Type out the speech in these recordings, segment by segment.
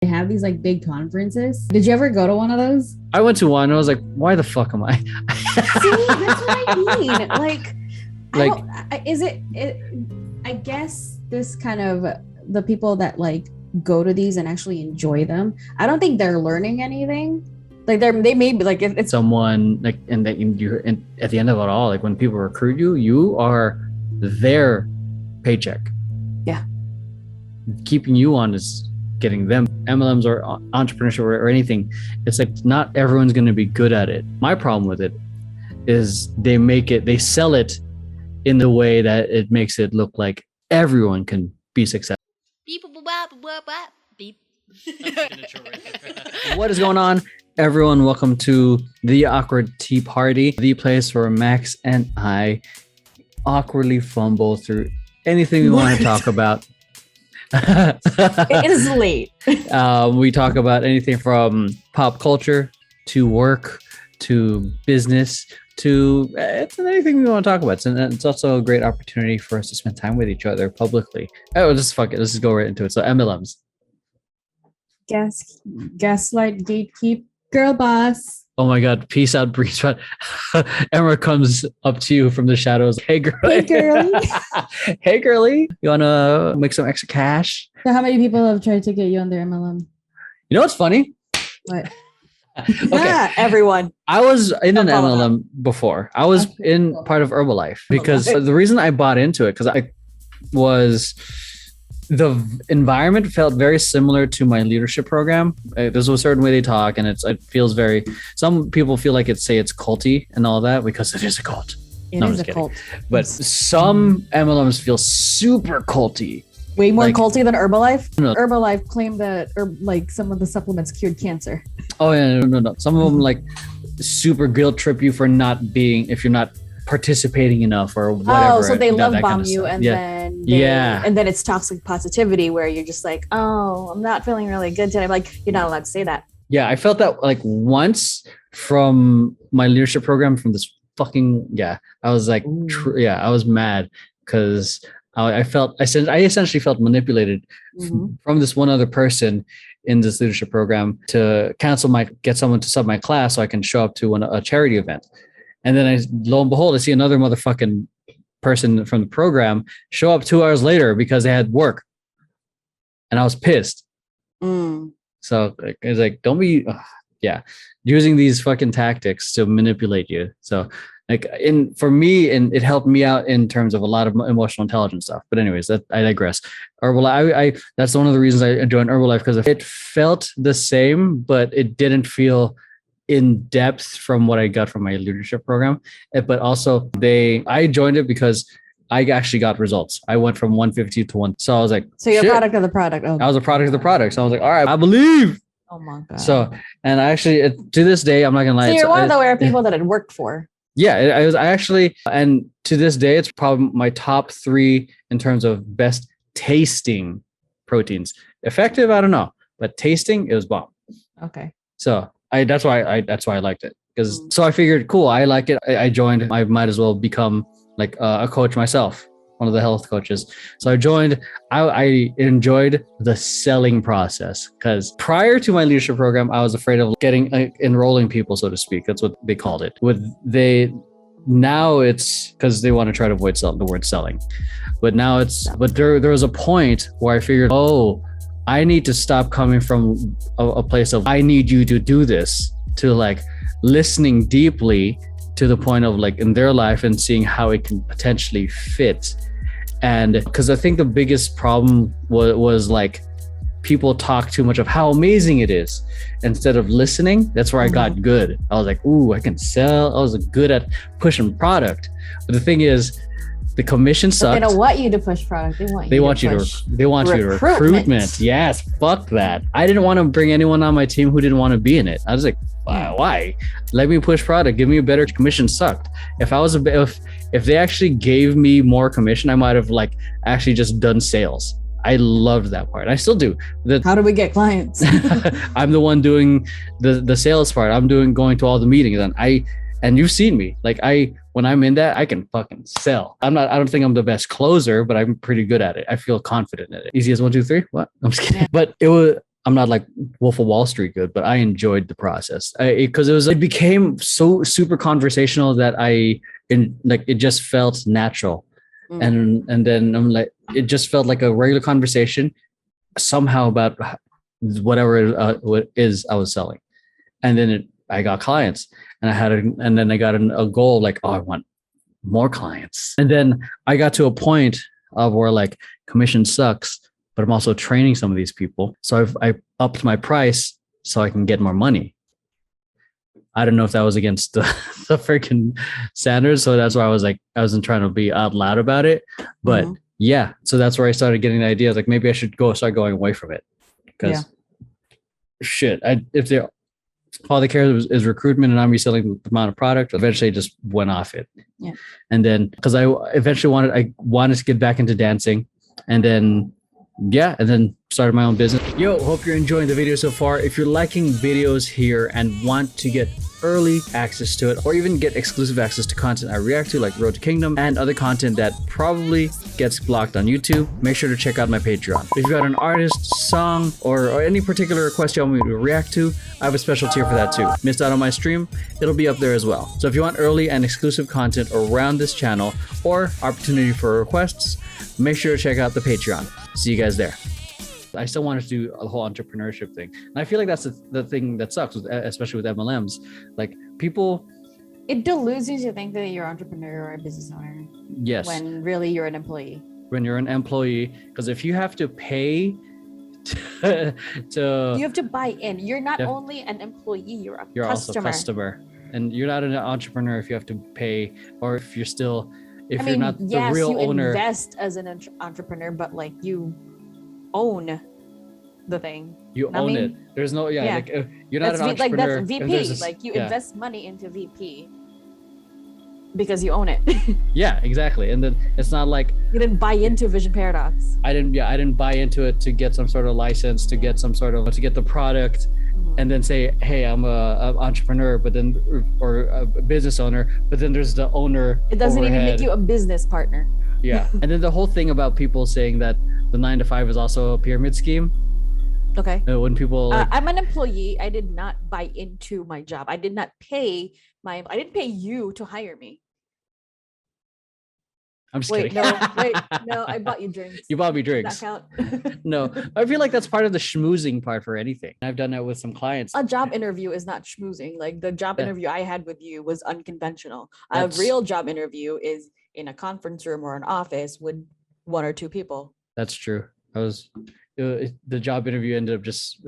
They have these like big conferences. Did you ever go to one of those? I went to one and I was like, why the fuck am I? See, that's what I mean. I guess this kind of the people that like go to these and actually enjoy them, I don't think they're learning anything. Like they may be like, if it's someone like, and at the end of it all, like when people recruit you, you are their paycheck. Yeah. Keeping you on is getting them. MLMs or entrepreneurship or anything, it's like not everyone's going to be good at it. My problem with it is they sell it in the way that it makes it look like everyone can be successful. What is going on, everyone? Welcome to the Awkward Tea Party, the place where Max and I awkwardly fumble through anything we want to talk about. It is late. We talk about anything from pop culture to work to business to it's anything we want to talk about. And it's also a great opportunity for us to spend time with each other publicly. Oh, just fuck it. Let's just go right into it. So MLMs. Gaslight, gatekeep, girl boss. Oh my God. Peace out, breeze. Emeroy comes up to you from the shadows. Hey, girl. Hey, girly. Hey, girly. You want to make some extra cash? So how many people have tried to get you on their MLM? You know what's funny? What? Okay. Everyone. I was in an MLM before. I was in part of Herbalife because the reason I bought into it, because the environment felt very similar to my leadership program. There's a certain way they talk, and it feels very. Some people feel like it's culty and all that because it is a cult. It is a cult. But some MLMs feel super culty. Way more culty than Herbalife. No. Herbalife claimed that, some of the supplements cured cancer. Oh yeah, no. Some of them like super guilt trip you for not being, if you're not participating enough or whatever. Oh, so they love bomb you, and then and then it's toxic positivity where you're just like, oh, I'm not feeling really good today. Like, you're not allowed to say that. Yeah, I felt that like once from my leadership program from this fucking I was like, I was mad because I essentially felt manipulated from this one other person in this leadership program to get someone to sub my class so I can show up to a charity event. And then lo and behold, I see another motherfucking person from the program show up 2 hours later because they had work. And I was pissed. So it's like, don't be, using these fucking tactics to manipulate you. So for me, and it helped me out in terms of a lot of emotional intelligence stuff. But anyways, I digress. Herbalife, that's one of the reasons I joined Herbalife, because it felt the same, but it didn't feel in depth from what I got from my leadership program. But also I joined it because I actually got results. I went from 150 to 1. So I was like, so you're a product of the product. Oh. I was a product of the product. So I was like, all right, I believe. Oh my God. So, and I actually, to this day, I'm not going to lie. So you're one of the rare people that it worked for. Yeah, and to this day, it's probably my top 3 in terms of best tasting proteins. Effective, I don't know, but tasting, it was bomb. Okay. So that's why I liked it, because so I figured, cool, I like it. I joined. I might as well become like a coach myself, one of the health coaches. So I joined. I enjoyed the selling process, because prior to my leadership program, I was afraid of enrolling people, so to speak. That's what they called it. Now it's because they want to try to avoid the word selling. But now there was a point where I figured, I need to stop coming from a place of, I need you to do this, to like listening deeply to the point of like in their life and seeing how it can potentially fit. And because I think the biggest problem was like people talk too much of how amazing it is instead of listening. That's where I got good. I was like, ooh, I can sell. I was good at pushing product. But the thing is, the commission sucked. They don't want you to push product. They want you to recruitment. Yes, fuck that. I didn't want to bring anyone on my team who didn't want to be in it. I was like, why? Let me push product. Give me a better commission. Sucked. If they actually gave me more commission, I might have like actually just done sales. I loved that part. I still do. How do we get clients? I'm the one doing the sales part. I'm going to all the meetings, and you've seen me. Like when I'm in that, I can fucking sell. I don't think I'm the best closer, but I'm pretty good at it. I feel confident in it. Easy as 1, 2, 3. What? I'm just kidding. But I'm not like Wolf of Wall Street good, but I enjoyed the process because it became so super conversational that it just felt natural, and then I'm like it just felt like a regular conversation somehow about whatever what is I was selling, and then I got clients, and then I got a goal like, oh, I want more clients, and then I got to a point of where like commission sucks, but I'm also training some of these people. So I upped my price so I can get more money. I don't know if that was against the freaking standards. So that's why I wasn't trying to be out loud about it. But yeah, so that's where I started getting the idea. Like maybe I should start going away from it. Because shit, if all they care is recruitment and I'm reselling the amount of product, eventually I just went off it. Yeah. And then because I eventually wanted to get back into dancing, and then started my own business. Yo, hope you're enjoying the video so far. If you're liking videos here and want to get early access to it, or even get exclusive access to content I react to, like Road to Kingdom and other content that probably gets blocked on YouTube, make sure to check out my Patreon. If you got an artist, song, or any particular request you want me to react to, I have a special tier for that too. Missed out on my stream? It'll be up there as well. So if you want early and exclusive content around this channel or opportunity for requests, make sure to check out the Patreon. See you guys there. I still wanted to do a whole entrepreneurship thing. And I feel like that's the thing that sucks, especially with MLMs. Like people... It deludes you to think that you're an entrepreneur or a business owner. Yes. When really you're an employee. When you're an employee. Because if you have to pay to... You have to buy in. You're not only an employee, you're customer. Also a customer. And you're not an entrepreneur if you have to pay, or if you're still... If you're not the real owner. You invest as an entrepreneur, but like you own the thing. You own it. There's no like you're not an entrepreneur. Like that's VP. Like you invest money into VP because you own it. Yeah, exactly. And then it's not like you didn't buy into Vision Paradox. I didn't buy into it to get some sort of license, to get the product. And then say, hey, I'm a entrepreneur, but then or a business owner, but then there's the owner. It doesn't even make you a business partner. Yeah. And then the whole thing about people saying that the 9-to-5 is also a pyramid scheme. Okay. When people I'm an employee, I did not buy into my job. I didn't pay you to hire me. I'm just kidding. No, I bought you drinks. You bought me drinks. Does that count? No, I feel like that's part of the schmoozing part for anything. I've done that with some clients. A job interview is not schmoozing. Like the job interview I had with you was unconventional. A real job interview is in a conference room or an office with 1 or 2 people. That's true. The job interview ended up just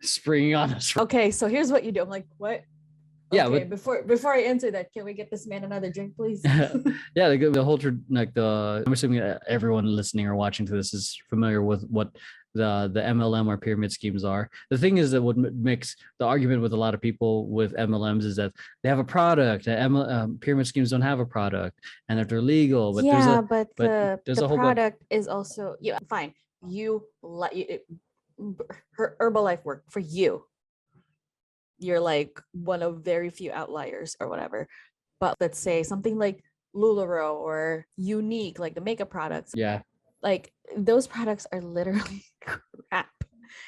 springing on us. Okay, so here's what you do. I'm like, what? Yeah, okay, but before I answer that, can we get this man another drink, please? Yeah, the whole I'm assuming everyone listening or watching to this is familiar with what the MLM or pyramid schemes are. The thing is that what makes the argument with a lot of people with MLMs is that they have a product. Pyramid schemes don't have a product, and that they're legal. But there's a whole product is also fine. Herbalife work for you. You're like one of very few outliers or whatever. But let's say something like LuLaRoe or Unique, like the makeup products. Yeah. Like those products are literally crap.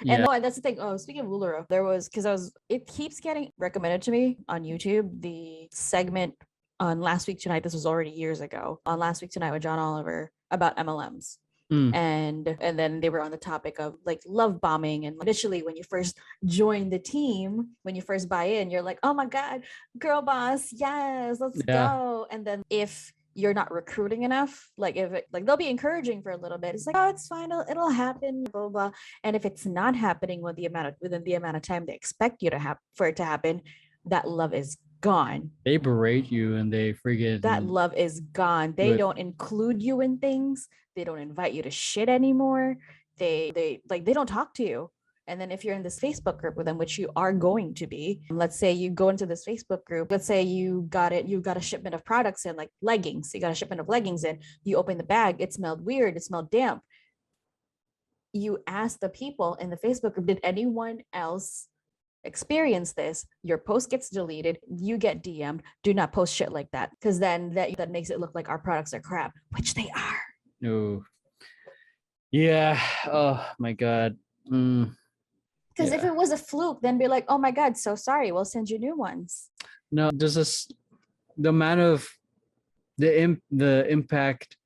Yeah. And that's the thing. Oh, speaking of LuLaRoe, it keeps getting recommended to me on YouTube. The segment on Last Week Tonight, this was already years ago, on Last Week Tonight with John Oliver about MLMs. And then they were on the topic of like love bombing, and initially when you first join the team, when you first buy in, you're like, oh my god, girl boss, yes, let's go. And then if you're not recruiting enough, like they'll be encouraging for a little bit, it's like, oh, it's fine, it'll happen, blah, blah, blah. And if it's not happening within the amount of time they expect you to have for it to happen, that love is gone. They berate you and they freaking that love is gone. They don't include you in things. They don't invite you to shit anymore. They don't talk to you. And then if you're in this Facebook group with them, which you are going to be, let's say you go into this Facebook group, let's say you got a shipment of products in, like leggings. You got a shipment of leggings in, you open the bag, it smelled weird, it smelled damp. You ask the people in the Facebook group, did anyone else experience this? Your post gets deleted, you get DM'd, do not post shit like that, because then that makes it look like our products are crap, which they are. No. Yeah. Oh my god. Because if it was a fluke, then be like, oh my God, so sorry. We'll send you new ones. No, there's this, the amount of the impact.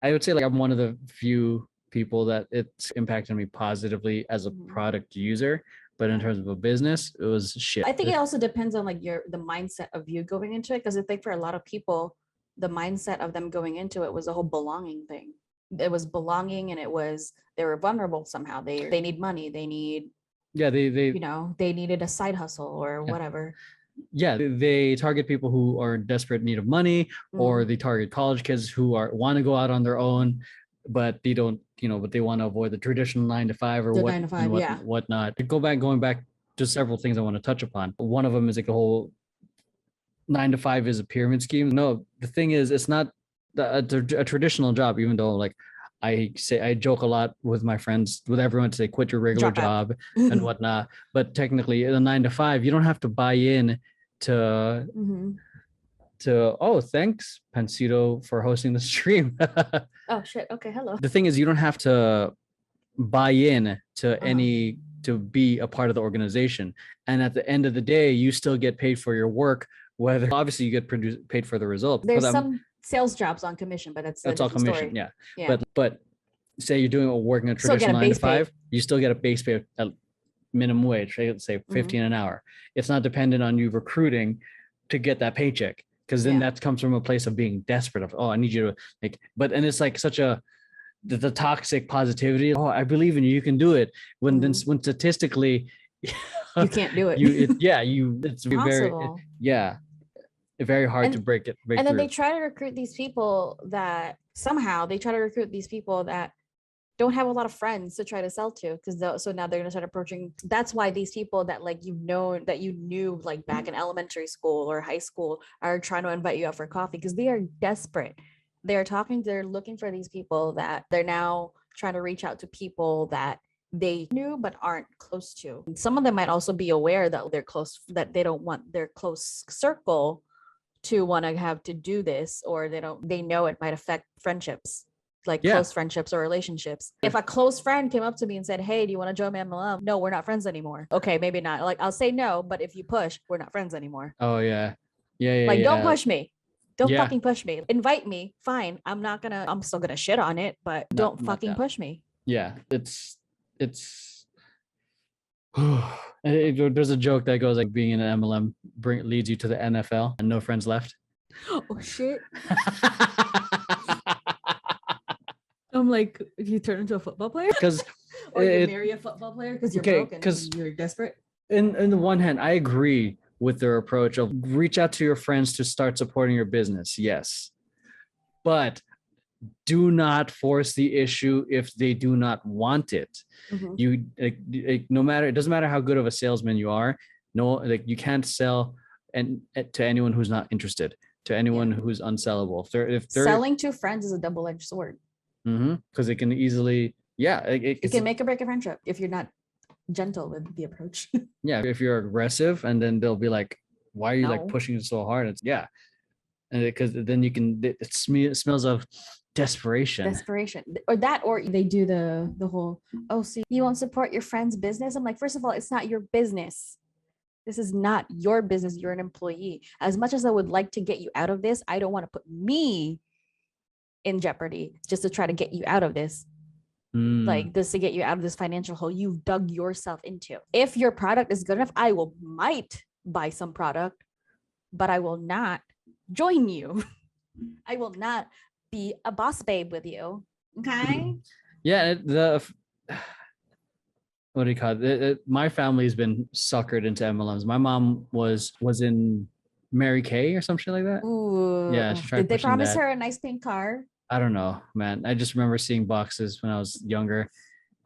I would say like I'm one of the few people that it's impacted me positively as a product user, but in terms of a business, it was shit. I think it also depends on like the mindset of you going into it, because I think for a lot of people, the mindset of them going into it was a whole belonging thing. It was belonging, and it was they were vulnerable somehow. They need money. They need they they needed a side hustle or whatever. Yeah, they target people who are in desperate need of money, or they target college kids who want to go out on their own, but they don't, but they want to avoid the traditional 9 to 5 or whatnot. Going back to several things I want to touch upon. One of them is like the whole 9 to 5 is a pyramid scheme. No, the thing is, it's not a traditional job, even though like I joke a lot with my friends, with everyone, to say quit your regular job and whatnot. But technically, in a 9 to 5, you don't have to buy in to thanks Pancito for hosting the stream. Oh shit. Okay, hello. The thing is, you don't have to buy in to any to be a part of the organization, and at the end of the day, you still get paid for your work. Whether obviously you get paid for the result. There's some sales jobs on commission, but that's all commission. Story. Yeah. But say you're working a traditional 9 to 5, you still get a base pay at minimum wage, right? Let's say 15 an hour. It's not dependent on you recruiting to get that paycheck, because then that comes from a place of being desperate of, I need you to and it's like such the toxic positivity. I believe in you. You can do it. When statistically you can't do it. It's impossible. Very hard to break and then they try to recruit these people that don't have a lot of friends to try to sell to, because so now they're gonna start approaching. That's why these people that like that you knew like back in elementary school or high school are trying to invite you out for coffee, because they are desperate. They're looking for these people that they're now trying to reach out to, people that they knew but aren't close to. Some of them might also be aware that they're close, that they don't want their close circle to want to have to do this, or they know it might affect friendships, like close friendships or relationships. If a close friend came up to me and said, hey, do you want to join my MLM? No, we're not friends anymore. Okay, maybe not. Like, I'll say no, but if you push, we're not friends anymore. Oh yeah. Don't push me. Don't fucking push me. Invite me, fine. I'm still gonna shit on it, but don't fucking push me. Yeah, it's there's a joke that goes like, being in an MLM leads you to the NFL and no friends left. Oh shit. I'm like, you turn into a football player? Because or you marry a football player because you're broken, because you're desperate. In the one hand, I agree with their approach of reach out to your friends to start supporting your business. Yes. But do not force the issue if they do not want it. You no matter, it doesn't matter how good of a salesman you are. You can't sell to anyone who's not interested, to anyone who's unsellable. If they're selling to friends is a double-edged sword. Because it can easily it can make or break a friendship if you're not gentle with the approach. If you're aggressive, and then they'll be like, why are you like pushing it so hard? It's and because then you can, it smells of desperation, or they do the whole, see, you won't support your friend's business. I'm like, first of all, it's not your business. This is not your business. You're an employee. As much as I would like to get you out of this, I don't want to put me in jeopardy just to try to get you out of this. Like this, to get you out of this financial hole you've dug yourself into. If your product is good enough, I might buy some product, but I will not join you. I will not be a boss babe with you. Okay. What do you call it? My family's been suckered into MLMs. My mom was in Mary Kay or something like that. Ooh. Yeah, she tried. Did they promise her a nice pink car? I don't know, man. I just remember seeing boxes when I was younger,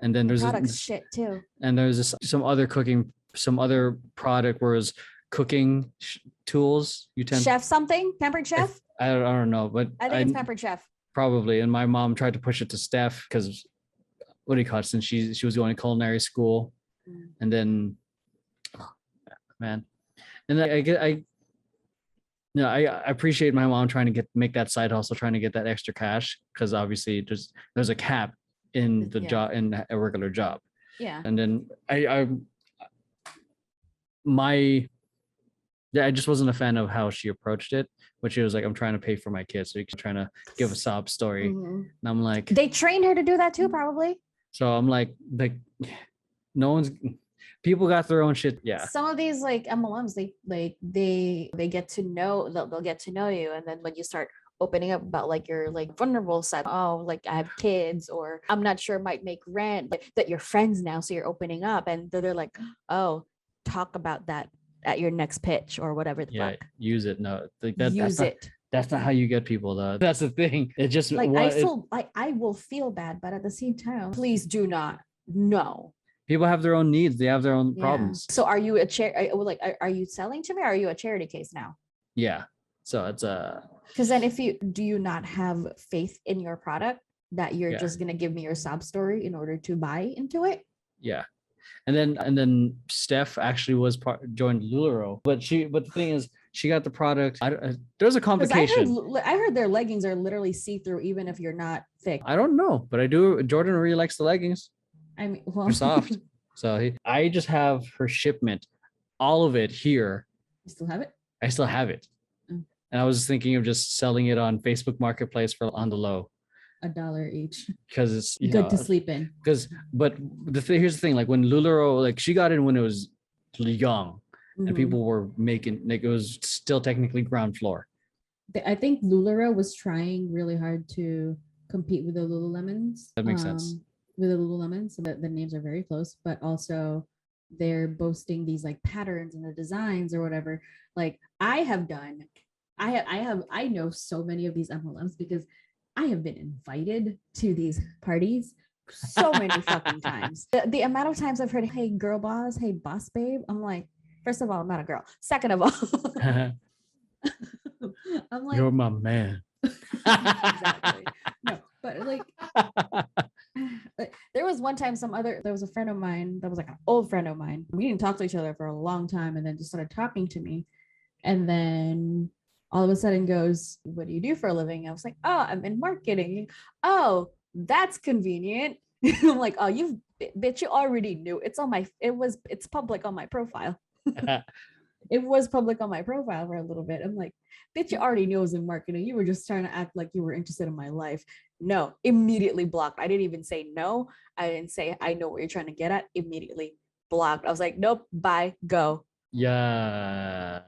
and then there's shit too. And there's some other product where it was cooking tools, utensils. Chef something? Pampered Chef? I don't know, but I think it's Pampered Chef. Probably. And my mom tried to push it to Steph because, what do you call it? Since she was going to culinary school, and then, man, and then I appreciate my mom trying to make that side hustle, trying to get that extra cash, because obviously there's a cap in the job, in a regular job. Yeah. And then I just wasn't a fan of how she approached it, but she was like, I'm trying to pay for my kids, so you're trying to give a sob story. And I'm like, they trained her to do that too, probably. So I'm like no one's, people got their own shit. Yeah. Some of these like MLMs, they get to know, they'll get to know you, and then when you start opening up about like your like vulnerable side, oh, like I have kids, or I'm not sure, might make rent, that you're friends now, so you're opening up, and they're like, oh, talk about that at your next pitch or whatever the fuck. Use it. No, like that's not how you get people though. That's the thing. It just like I will feel bad, but at the same time, please do not. No. People have their own needs. They have their own problems. So are you are you selling to me, or are you a charity case now? Yeah. So it's because then do you not have faith in your product that you're just gonna give me your sob story in order to buy into it? Yeah. And then Steph actually joined LuLaRoe, but the thing is, she got the product. There's a complication. I heard their leggings are literally see-through, even if you're not thick. I don't know, but I do. Jordan really likes the leggings. I mean, well, they're soft. So I just have her shipment, all of it here. You still have it? I still have it. And I was thinking of just selling it on Facebook Marketplace for on the low. $1 each, because it's good to sleep in. But here's the thing, like when LuLaRoe, like she got in when it was young, and people were making, like, it was still technically ground floor. I think LuLaRoe was trying really hard to compete with the Lululemons. That makes sense. With the Lululemons, so the names are very close, but also they're boasting these like patterns and the designs or whatever. Like I know so many of these MLMs because I have been invited to these parties so many fucking times. The amount of times I've heard, hey, girl boss, hey, boss babe. I'm like, first of all, I'm not a girl. Second of all, I'm like, you're my man. Exactly. No, but like, there was one time there was a friend of mine that was like an old friend of mine. We didn't talk to each other for a long time, and then just started talking to me. And then all of a sudden goes, what do you do for a living? I was like, oh, I'm in marketing. Oh, that's convenient. I'm like, oh, bitch, you already knew. It's public on my profile. It was public on my profile for a little bit. I'm like, bitch, you already knew I was in marketing. You were just trying to act like you were interested in my life. No, immediately blocked. I didn't even say no. I didn't say, I know what you're trying to get at. Immediately blocked. I was like, nope, bye, go. Yeah.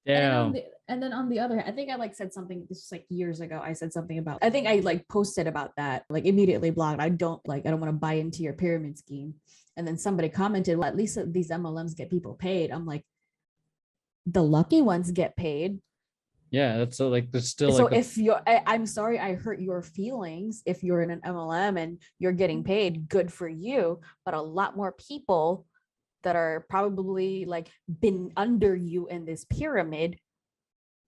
Damn. And then on the other hand, I think I like said something, this was like years ago. I said something about, I think I like posted about that, like immediately blocked. I don't want to buy into your pyramid scheme. And then somebody commented, well, at least these MLMs get people paid. I'm like, the lucky ones get paid. Yeah, that's so like there's still. So if I'm sorry, I hurt your feelings. If you're in an MLM and you're getting paid, good for you. But a lot more people that are probably like been under you in this pyramid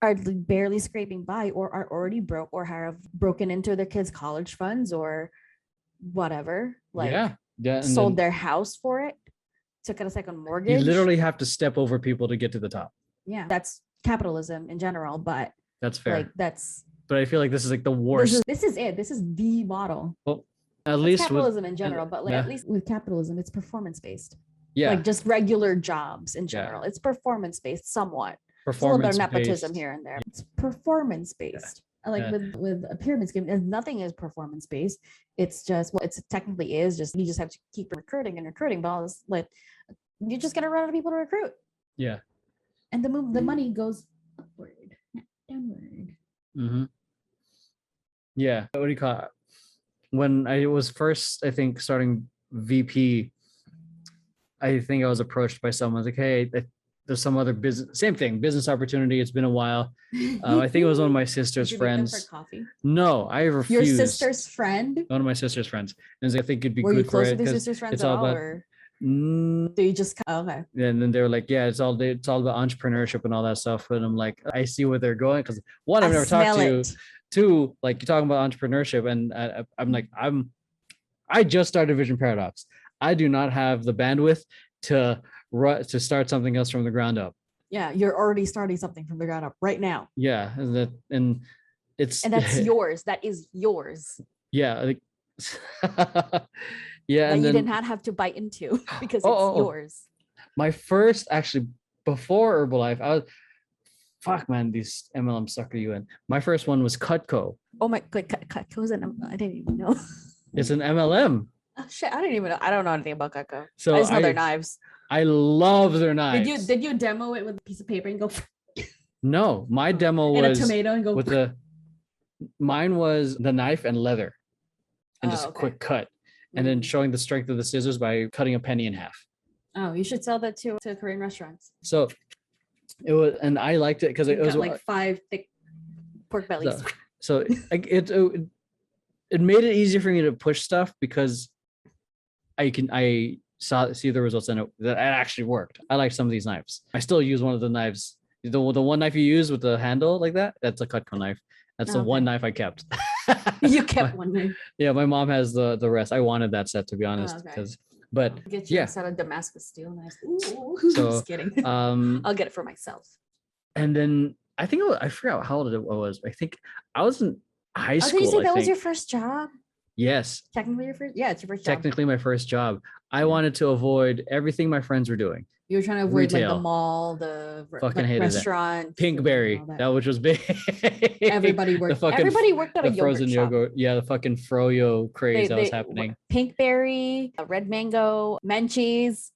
are barely scraping by, or are already broke, or have broken into their kids' college funds or whatever. Like sold their house for it, took out a second mortgage. You literally have to step over people to get to the top. Yeah, that's capitalism in general, but that's fair. Like but I feel like this is like the worst. This is it. This is the model. Well, at least capitalism in general, but like at least with capitalism, it's performance based. Yeah, like just regular jobs in general. It's performance based somewhat. It's a little bit of nepotism here and there. It's performance based. Like with a pyramid scheme, nothing is performance based. It's just it technically is. Just you just have to keep recruiting, but like you're just gonna run out of people to recruit. Yeah. And the money goes upward, not downward. Mm-hmm. Yeah. What do you call it? When I was first, I think, starting VP, I think I was approached by someone like, hey, there's some other business opportunity. It's been a while. I think it was one of my sister's friends. For coffee? No, I refused. Your sister's friend? One of my sister's friends. And I think it'd be Were good you close for it. With your sister's friends it's all about. Do you just okay? And then they were like, yeah, it's all about entrepreneurship and all that stuff. And I'm like, I see where they're going, because one, I've never talked to you. Two, like you're talking about entrepreneurship, and I'm like, I just started Vision Paradox. I do not have the bandwidth to start something else from the ground up. Yeah, you're already starting something from the ground up right now. Yeah, and that's yours. That is yours. Yeah, like, Yeah, that and you then did not have to bite into because oh, it's oh, oh. yours. My first actually before Herbalife, I was fuck man, these MLM sucker you in. My first one was Cutco. Oh my god, Cutco's an I didn't even know. It's an MLM. Oh, shit, I didn't even know. I don't know anything about Cutco. So I just know their knives. I love their knives. Did you demo it with a piece of paper and go No, my demo and was a tomato and go with mine was the knife and leather and just a quick cut. And then showing the strength of the scissors by cutting a penny in half. Oh, you should sell that to Korean restaurants. So it was, and I liked it because it was like 5 thick pork bellies. So it made it easier for me to push stuff because I see the results in it that it actually worked. I like some of these knives. I still use one of the knives. The one knife you use with the handle like that, that's a Cutco knife. That's the one knife I kept. You kept one knife. Yeah, my mom has the rest. I wanted that set, to be honest, because but get you a set of Damascus steel knives. Ooh, so, just kidding. I'll get it for myself. And then I think I forgot how old it was. I think I was in high school. Did you say that was your first job? Yes. Technically your first? Yeah, it's your first job. Technically my first job. I wanted to avoid everything my friends were doing. You were trying to avoid like the mall, the fucking hated restaurant, Pinkberry, that which was big. Everybody worked. Everybody worked at a frozen yogurt shop. Yeah, the fucking froyo craze that was happening. Pinkberry, red mango, Menchie's.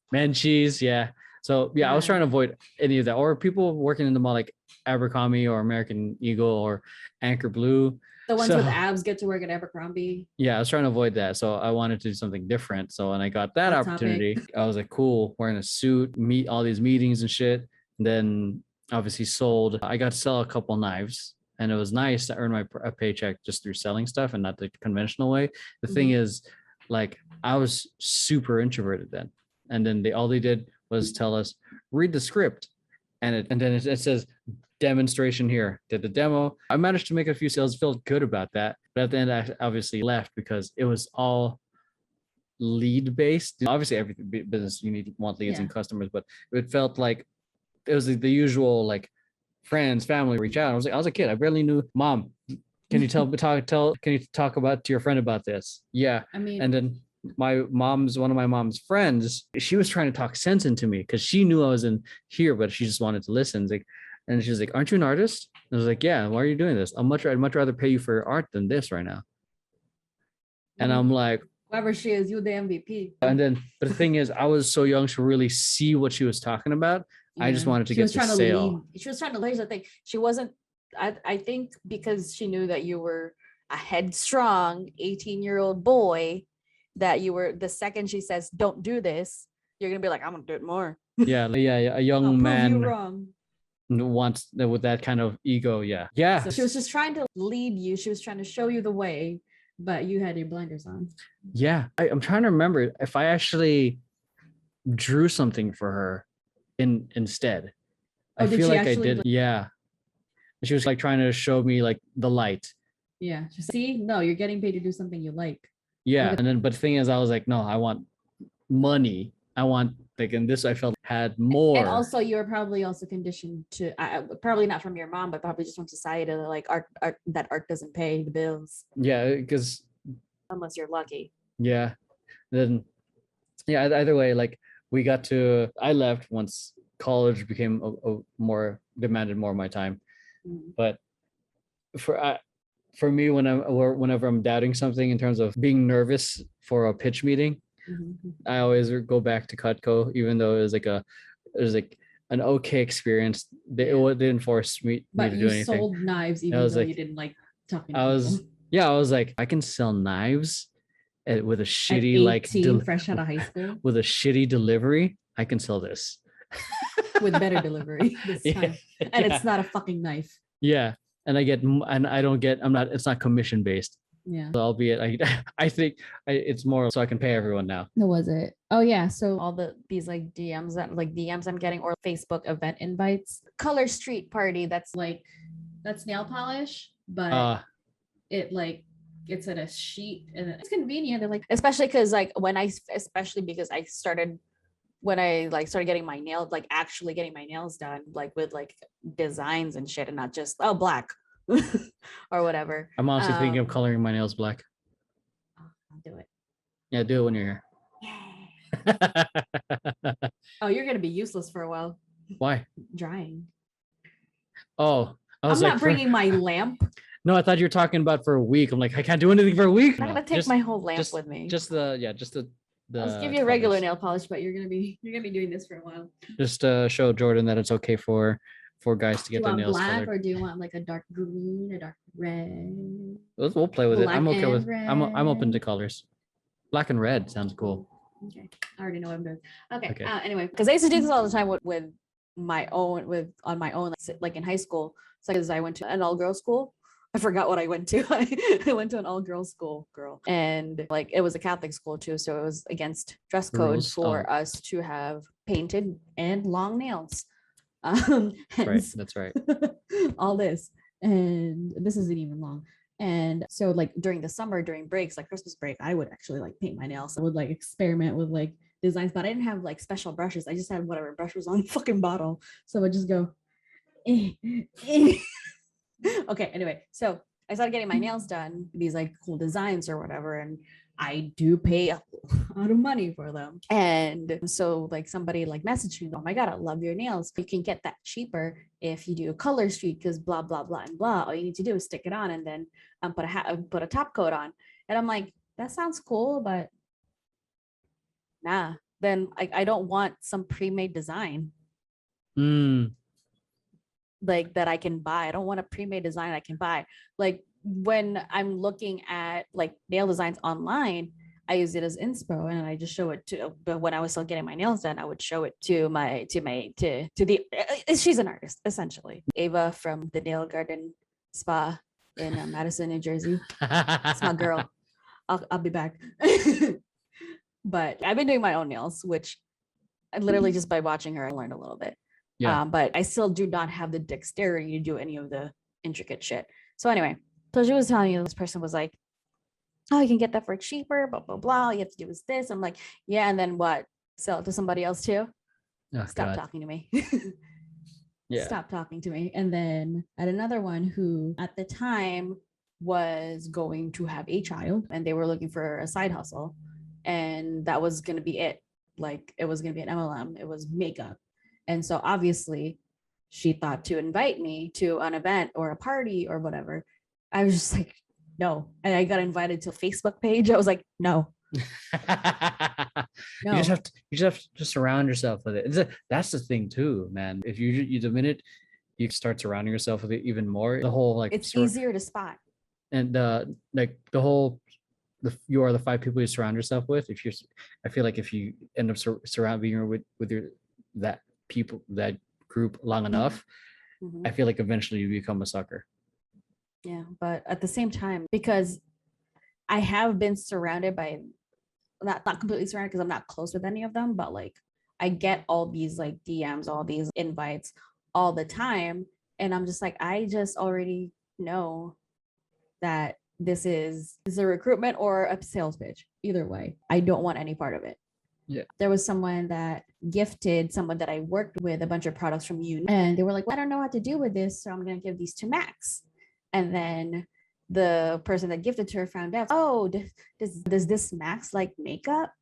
Yeah. So yeah, I was trying to avoid any of that. Or people working in the mall like Abercrombie or American Eagle or Anchor Blue. The ones with abs get to work at Abercrombie. Yeah, I was trying to avoid that. So I wanted to do something different. So when I got that opportunity, I was like, cool, wearing a suit, meet all these meetings and shit. And then obviously sold. I got to sell a couple knives. And it was nice to earn a paycheck just through selling stuff and not the conventional way. The thing is, like, I was super introverted then. And then all they did was tell us, read the script. And then it says, demonstration here. Did the demo. I managed to make a few sales, felt good about that. But at the end, I obviously left because it was all lead based. Obviously, every business you want leads and customers, but it felt like it was the usual like friends, family reach out. I was a kid. I barely knew. Mom, can you can you talk about to your friend about this? Yeah. I mean, and then one of my mom's friends, she was trying to talk sense into me because she knew I was in here, but she just wanted to listen. It's like, and she's like, aren't you an artist? I was like, yeah, why are you doing this? I'd much rather pay you for art than this right now. And I'm like, whoever she is, you the MVP. And then, but the thing is, I was so young to really see what she was talking about. I just wanted to get the sale. She was trying to lead the thing. She wasn't, I think because she knew that you were a headstrong 18-year-old boy, that you were, the second she says, don't do this, you're going to be like, I'm going to do it more. Yeah. A young man. Prove you wrong. Wants with that kind of ego. Yeah. So she was just trying to lead you. She was trying to show you the way, but you had your blinders on. Yeah. I'm trying to remember if I actually drew something for her instead. I feel like I did. Yeah. She was like trying to show me like the light. Yeah. See, no, you're getting paid to do something you like. Yeah. And then, but the thing is, I was like, no, I want money. I want like, and this I felt had more. And also, you're probably also conditioned to, probably not from your mom, but probably just from society, to like art that doesn't pay the bills. Yeah, because unless you're lucky. Yeah. Then, yeah. Either way, like I left once college became demanded more of my time. But for me, whenever I'm doubting something in terms of being nervous for a pitch meeting, I always go back to Cutco, even though it was like an okay experience. It didn't force me to do anything. But you sold knives even though you didn't like talking to people. I was like, I can sell knives with a shitty fresh out of high school with a shitty delivery. I can sell this with better delivery this time, and it's not a fucking knife. Yeah, and it's not commission based. Yeah. So albeit I think it's more so I can pay everyone now. No, was it? Oh yeah. So all these like DMs I'm getting, or Facebook event invites, color street party. That's nail polish, but it's at a sheet and it's convenient. And especially because because I started getting my nails, actually getting my nails done, with designs and shit, and not just black. Or whatever. I'm honestly thinking of coloring my nails black. I'll do it. Yeah, do it when you're here. Oh, you're gonna be useless for a while. Why? Drying. Oh, I was I'm like, not bringing my lamp. no, I thought you were talking about for a week. I'm like, I can't do anything for a week. I'm not No, gonna take my whole lamp with me. Just the I'll just give you a regular colors. nail polish, but you're gonna be doing this for a while. Just show Jordan that it's okay for guys to Do you get their want nails black colored. or do you want like a dark green, a dark red? We'll play with it. I'm Black okay with. and I'm open to red. colors. Black and red sounds cool. Okay, I already know what I'm doing. Okay. Okay. Anyway, because I used to do this all the time with my own on my own, like in high school. So because I went to an all-girls school. I forgot what I went to. I went to an all-girls school, and like it was a Catholic school too, so it was against dress code Rules. for us to have painted and long nails. Right. That's right. All this, and this isn't even long. And so like during the summer, during breaks, like Christmas break, I would actually like paint my nails. I would like experiment with like designs, but I didn't have like special brushes. I just had whatever brush was on the fucking bottle. So I would just go, okay, anyway, so I started getting my nails done, these like cool designs or whatever, and I do pay a lot of money for them. And so like somebody like messaged me, oh my God, I love your nails. You can get that cheaper if you do a color streak because blah, blah, blah, and blah. All you need to do is stick it on and then put a top coat on. And I'm like, that sounds cool, but nah, then I don't want some pre-made design. Like that I can buy. I don't want a pre-made design I can buy. Like when I'm looking at like nail designs online, I use it as inspo and I just show it to, but when I was still getting my nails done, I would show it to she's an artist essentially. Ava from the Nail Garden Spa in Madison, New Jersey. It's my girl. I'll be back. But I've been doing my own nails, which I literally just by watching her, I learned a little bit. Yeah. But I still do not have the dexterity to do any of the intricate shit. So anyway, so she was telling you this person was like, oh, you can get that for cheaper, blah, blah, blah. All you have to do is this. I'm like, yeah. And then what? Sell it to somebody else too? Oh, Stop God. talking to me. Yeah. Stop talking to me. And then I had another one who at the time was going to have a child and they were looking for a side hustle. And that was going to be it. Like it was going to be an MLM. It was makeup. And so obviously she thought to invite me to an event or a party or whatever. I was just like, no. And I got invited to a Facebook page. I was like, no. No. You just have to surround yourself with it. That's the thing too, man. If you the minute you start surrounding yourself with it even more, the whole like it's easier to spot. And like the whole you are the 5 people you surround yourself with. I feel like if you end up surrounding with that group long enough, I feel like eventually you become a sucker. Yeah, but at the same time, because I have been surrounded by not completely surrounded because I'm not close with any of them, but like I get all these like DMs, all these invites all the time, and I'm just like, I just already know that this is a recruitment or a sales pitch. Either way, I don't want any part of it. Yeah. There was someone that gifted someone that I worked with a bunch of products from you, and they were like, well, I don't know what to do with this, so I'm going to give these to Max. And then the person that gifted to her found out, oh, does this Max like makeup?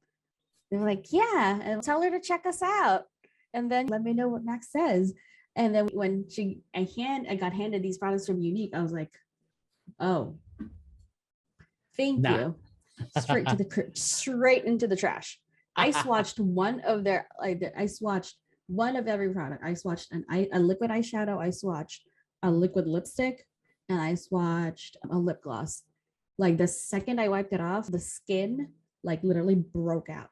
They were like, yeah, and tell her to check us out. And then let me know what Max says. And then when I got handed these products from Unique, I was like, oh, thank you. Straight into the trash. I swatched one of their, I swatched one of every product. I swatched a liquid eyeshadow. I swatched a liquid lipstick, and I swatched a lip gloss. Like the second I wiped it off, the skin like literally broke out.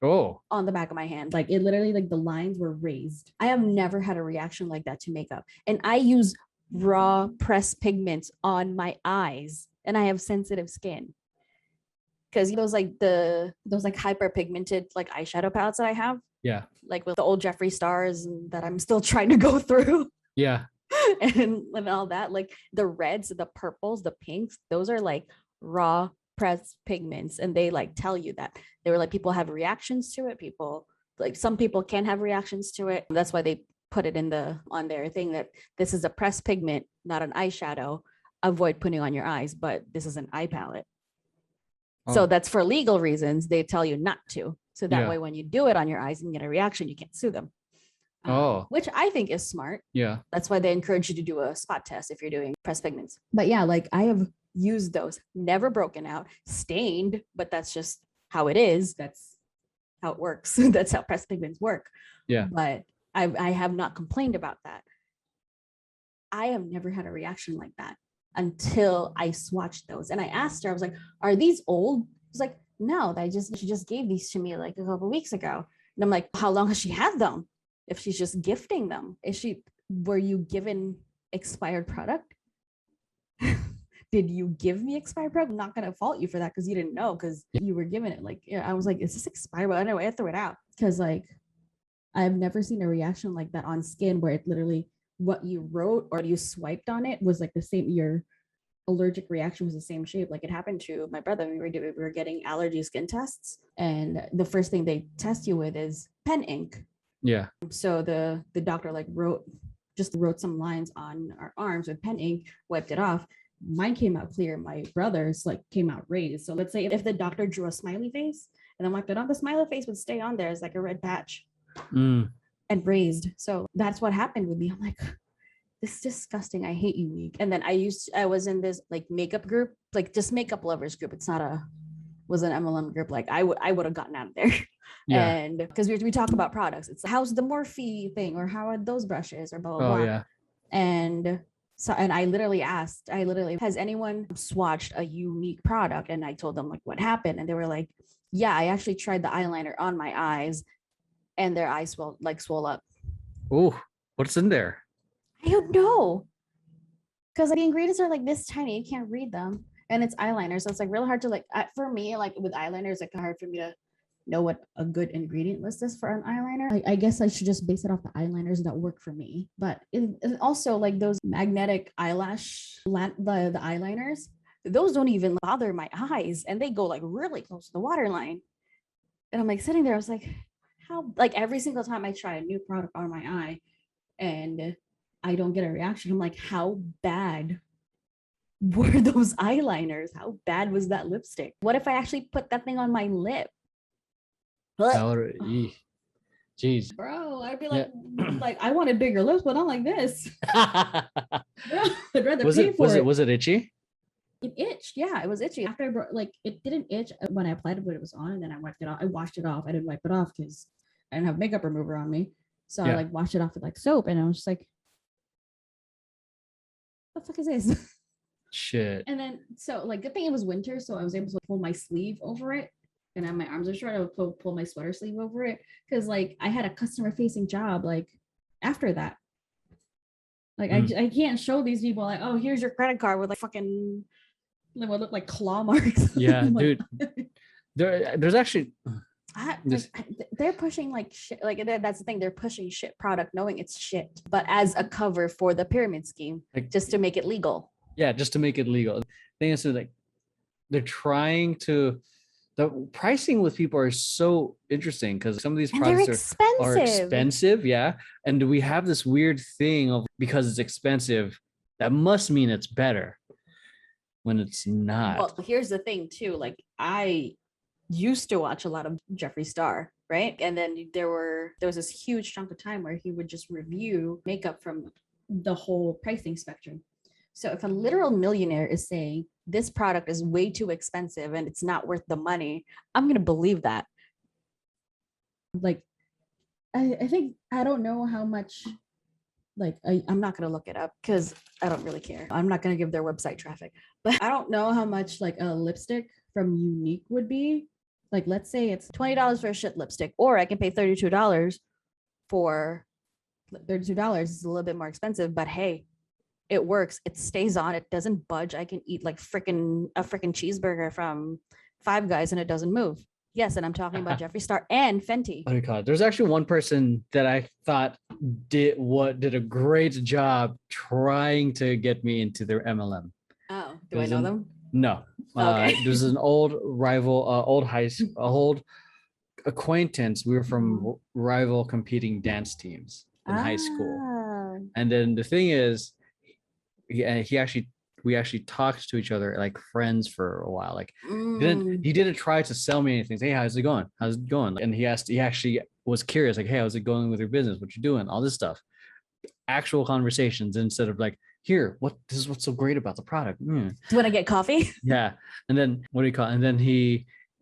Oh. On the back of my hand. Like it literally, like the lines were raised. I have never had a reaction like that to makeup. And I use raw pressed pigments on my eyes, and I have sensitive skin. Because those hyper pigmented like eyeshadow palettes that I have. Yeah. Like with the old Jeffree Stars that I'm still trying to go through. Yeah. and all that, like the reds, the purples, the pinks, those are like raw pressed pigments, and they like tell you that. They were like, people have reactions to it. People like, some people can have reactions to it. That's why they put it on their thing that this is a pressed pigment, not an eyeshadow. Avoid putting on your eyes, but this is an eye palette. Oh. So that's for legal reasons. They tell you not to. So that way, when you do it on your eyes and get a reaction, you can't sue them. Which I think is smart. Yeah. That's why they encourage you to do a spot test if you're doing pressed pigments. But yeah, like I have used those, never broken out, stained, but that's just how it is. That's how it works. That's how pressed pigments work. Yeah. But I have not complained about that. I have never had a reaction like that until I swatched those. And I asked her, I was like, are these old? She's like, no, she just gave these to me like a couple of weeks ago. And I'm like, how long has she had them? If she's just gifting them, were you given expired product? Did you give me expired product? I'm not going to fault you for that because you didn't know, because you were given it. Like, I was like, is this expired? But anyway, I threw it out because like, I've never seen a reaction like that on skin where it literally, what you wrote or you swiped on it was like the same, your allergic reaction was the same shape. Like it happened to my brother. We were getting allergy skin tests. And the first thing they test you with is pen ink. Yeah. So the doctor like wrote some lines on our arms with pen ink, wiped it off. Mine came out clear. My brother's like came out raised. So let's say if the doctor drew a smiley face and then wiped it off, the smiley face would stay on there as like a red patch and raised. So that's what happened with me. I'm like, this is disgusting. I hate Unique. And then I was in this like makeup group, like just makeup lovers group. It's was an MLM group. Like I would have gotten out of there. Yeah. And because we talk about products, it's how's the Morphe thing or how are those brushes or blah, blah, blah. Yeah. And I literally asked, has anyone swatched a Unique product? And I told them like what happened. And they were like, yeah, I actually tried the eyeliner on my eyes and their eyes swole up. Oh, what's in there? I don't know. Because the ingredients are like this tiny, you can't read them. And it's eyeliner. So it's like really hard to like, for me, like with eyeliner, it's like hard for me to know what a good ingredient list is for an eyeliner. I guess I should just base it off the eyeliners that work for me. But it also like those magnetic eyelash, the eyeliners, those don't even bother my eyes. And they go like really close to the waterline. And I'm like sitting there, I was like, how, like every single time I try a new product on my eye and I don't get a reaction, I'm like, how bad were those eyeliners? How bad was that lipstick? What if I actually put that thing on my lip? Jeez, bro, I'd be like, like I wanted bigger lips, but not like this. Bro, I'd rather was it itchy? It itched. Yeah, it was itchy. After it didn't itch when I applied it when it was on, and then I wiped it off. I washed it off. I didn't wipe it off because I didn't have makeup remover on me. So I like washed it off with like soap, and I was just like, what the fuck is this? Shit. And then so like good thing it was winter, so I was able to pull my sleeve over it. And then my arms are short, I would pull my sweater sleeve over it. Cause like I had a customer facing job like after that. Like I can't show these people like, oh, here's your credit card with like fucking what look like claw marks. Yeah, dude. There's actually they're pushing like shit. Like that's the thing, they're pushing shit product knowing it's shit, but as a cover for the pyramid scheme, like, just to make it legal. Yeah, just to make it legal. The thing is like they're trying to. The pricing with people are so interesting because some of these products are expensive. Yeah. And we have this weird thing of because it's expensive, that must mean it's better when it's not. Well, here's the thing too. Like I used to watch a lot of Jeffree Star, right? And then there was this huge chunk of time where he would just review makeup from the whole pricing spectrum. So if a literal millionaire is saying this product is way too expensive and it's not worth the money, I'm going to believe that. Like, I think, I don't know how much, like, I'm not going to look it up because I don't really care. I'm not going to give their website traffic, but I don't know how much like a lipstick from Unique would be. Like, let's say it's $20 for a shit lipstick, or I can pay $32 for $32. It's a little bit more expensive, but hey, it works. It stays on. It doesn't budge. I can eat like a freaking cheeseburger from Five Guys and it doesn't move. Yes, and I'm talking about Jeffree Star and Fenty. Oh my God. There's actually one person that I thought did a great job trying to get me into their MLM. Oh, do I know them? No. Okay. There's an old rival, old acquaintance. We were from rival competing dance teams in high school. And then the thing is, he actually we actually talked to each other like friends for a while. Like Mm. he didn't try to sell me anything. Hey, how's it going? How's it going? And he actually was curious, like, hey, how's it going with your business? What you doing? All this stuff. Actual conversations instead of like, here, this is what's so great about the product. Do you want to get coffee? Yeah. And then what do you call it? And then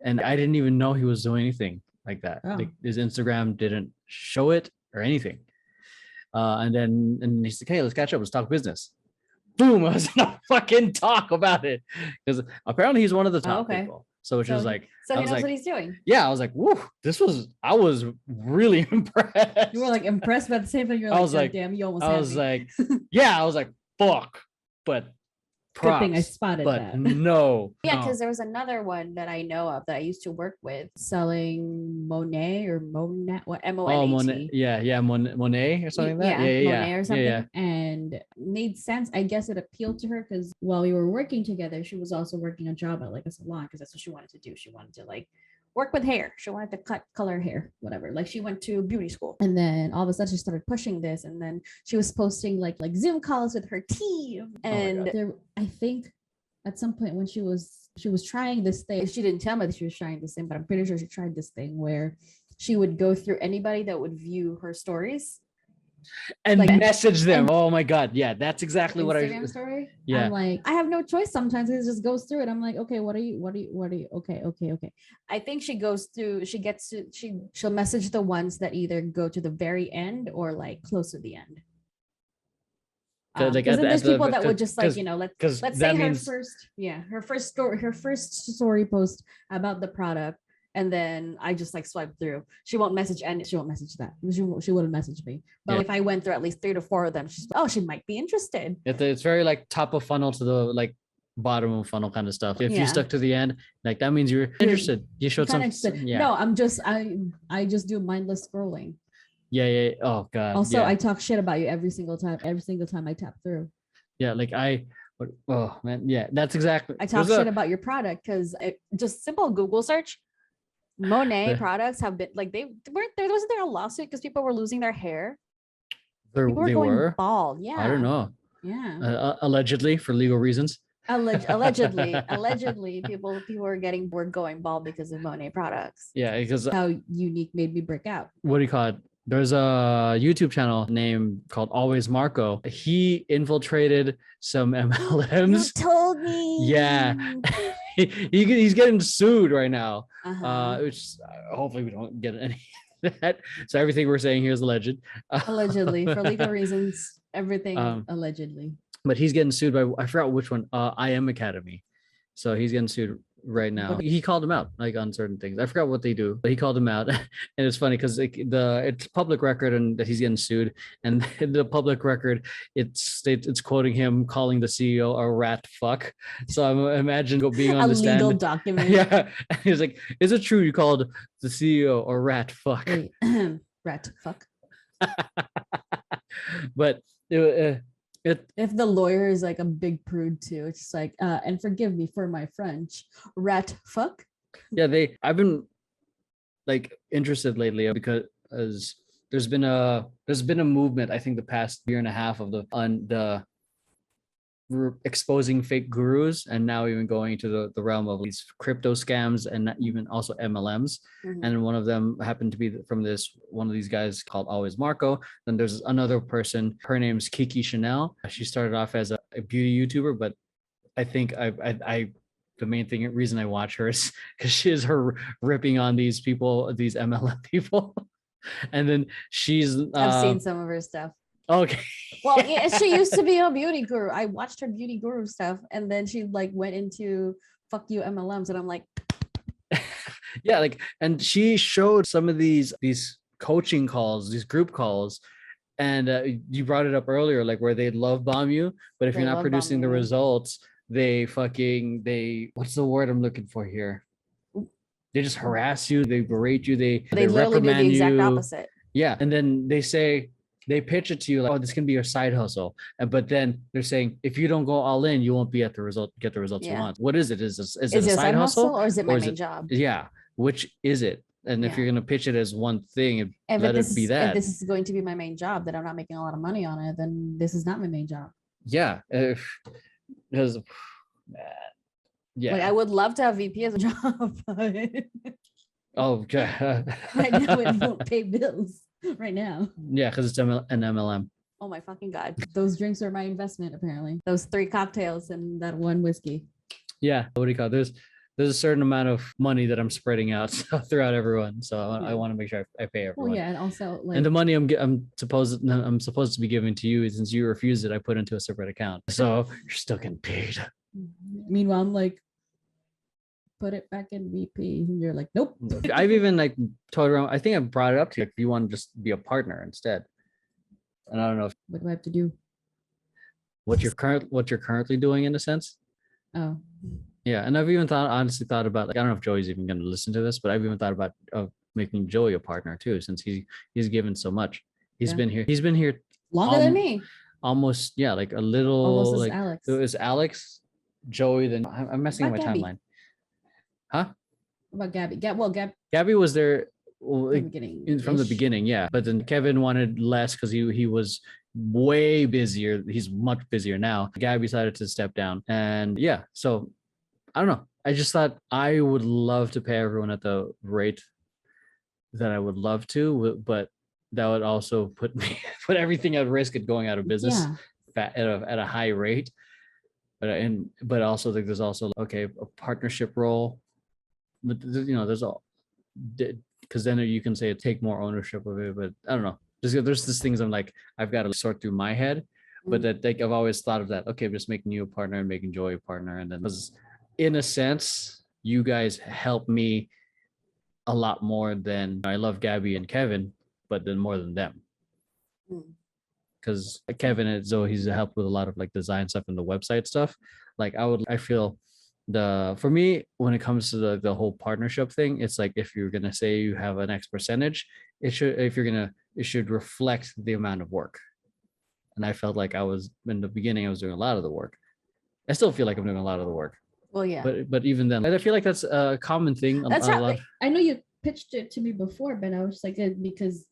and I didn't even know he was doing anything like that. Oh. Like his Instagram didn't show it or anything. And he's like, hey, let's catch up. Let's talk business. Boom. I was gonna fucking talk about it because apparently he's one of the top people. So which was like, so he knows what he's doing. Yeah, I was like, woo, I was really impressed. You were like impressed, but at the same time, you're like, I was like, damn, you almost had me. I was like, yeah, I was like, fuck, but props, good thing I spotted that. No. Yeah, because there was another one that I know of that I used to work with selling Monet or Monet, what MONET. Oh, Monet. Yeah, Monet or something like that. Yeah, Monet or something. Yeah. And made sense. I guess it appealed to her because while we were working together, she was also working a job at like a salon because that's what she wanted to do. She wanted to like work with hair. She wanted to color hair, whatever. Like she went to beauty school. And then all of a sudden she started pushing this. And then she was posting like Zoom calls with her team. And I think at some point when she was trying this thing, she didn't tell me that she was trying this thing, but I'm pretty sure she tried this thing where she would go through anybody that would view her stories and like, message them. Oh my God. Yeah, that's exactly what Instagram story. Yeah. I'm like, I have no choice sometimes. It just goes through it. I'm like, okay, what are you? Okay. I think she goes through, she'll message the ones that either go to the very end or like close to the end. Because there's people that would just like, let's say her first story post about the product. And then I just like swipe through. She won't message that. She wouldn't message me. But if I went through at least 3 to 4 of them, she's like, oh, she might be interested. It's very like top of funnel to the like bottom of funnel kind of stuff. If you stuck to the end, like that means you're interested. You showed some. No, I just do mindless scrolling. Yeah. Oh God. Also, I talk shit about you every single time I tap through. Yeah, like oh man, yeah, that's exactly. I talk shit about your product because just simple Google search. Monet products have been like wasn't there a lawsuit because people were losing their hair? People were going bald. Yeah, I don't know. Yeah, allegedly for legal reasons. Allegedly, people were going bald because of Monet products. Yeah, because how unique made me break out. What do you call it? There's a YouTube channel named called Always Marco. He infiltrated some MLMs. You told me. Yeah. He's getting sued right now. Which hopefully we don't get any of that. So everything we're saying here is alleged. Allegedly, for legal reasons, everything allegedly. But he's getting sued by, I forgot which one, I Am Academy. So he's getting sued right now. He called him out like on certain things. I forgot what they do, but he called him out. And it's funny because it's public record and that he's getting sued. And the public record, it's quoting him calling the CEO a rat fuck. So I imagine being on the stand. A legal document. Yeah. And he's like, is it true you called the CEO a rat fuck? Rat fuck. But if the lawyer is like a big prude too, it's just like and forgive me for my French, rat fuck. Yeah, I've been like interested lately because there's been a movement, I think the past year and a half of the exposing fake gurus, and now even going into the realm of these crypto scams and even also MLMs. Mm-hmm. And one of them happened to be from one of these guys called Always Marco. Then there's another person, her name's Kiki Chanel. She started off as a beauty YouTuber, but I think the main reason I watch her is because she is her ripping on these people, these MLM people. And then I've seen some of her stuff. Okay. Well, yeah, she used to be a beauty guru. I watched her beauty guru stuff, and then she like went into fuck you MLMs, and I'm like, yeah, like, and she showed some of these coaching calls, these group calls, and you brought it up earlier, like where they love bomb you, but if you're not producing the results, they what's the word I'm looking for here? They just harass you, they berate you, they literally do the exact opposite. Yeah, and then they pitch it to you like, oh, this can be your side hustle. But then they're saying, if you don't go all in, you won't get the results you want. What is it? Is it a side hustle or is it my main job? Yeah. Which is it? And if you're going to pitch it as one thing, let it be that. If this is going to be my main job, that I'm not making a lot of money on it, then this is not my main job. Yeah. because yeah, Like I would love to have VP as a job, but oh god, right now it won't pay bills. Right now, yeah, because it's an MLM. oh my fucking god, those drinks are my investment. Apparently, those 3 cocktails and that 1 whiskey. Yeah, what do you call it? There's a certain amount of money that I'm spreading out throughout everyone, so I want to make sure I pay everyone. Well, yeah, and also like, and the money I'm supposed to be giving to you, since you refused it, I put into a separate account, so you're still getting paid. Meanwhile, I'm like, put it back in VP. And you're like, nope. I've even like told around. I think I brought it up to you. If you want to just be a partner instead, and I don't know if What do I have to do? what you're currently doing in a sense. Oh, Yeah, and I've even honestly thought about, like, I don't know if Joey's even going to listen to this, but I've even thought about making Joey a partner too, since he's given so much. He's been here longer than me. Almost, yeah, like a little, Almost as like Alex. it was Alex, Joey. Then I'm messing up my Gabby? timeline. Huh? What about Gabby? Gabby was there From the beginning, yeah. But then Kevin wanted less because he was way busier. He's much busier now. Gabby decided to step down, and yeah. So I don't know. I just thought I would love to pay everyone at the rate that I would love to, but that would also put everything at risk at going out of business at a high rate. But also like there's also a partnership role, but there's all, because then you can say take more ownership of it. But I don't know. There's these things I'm like, I've got to sort through my head, but that like I've always thought of that. Okay, I'm just making you a partner and making Joey a partner, and then in a sense, you guys help me a lot more than I love Gabby and Kevin, but then more than them. Because Kevin, as though he's helped with a lot of like design stuff and the website stuff. Like I feel for me, when it comes to the whole partnership thing, it's like if you're gonna say you have an X percentage, it should reflect the amount of work. And I felt like in the beginning, I was doing a lot of the work. I still feel like I'm doing a lot of the work. Well, yeah. But even then, I feel like that's a common thing. That's how I know you pitched it to me before, but I was like, because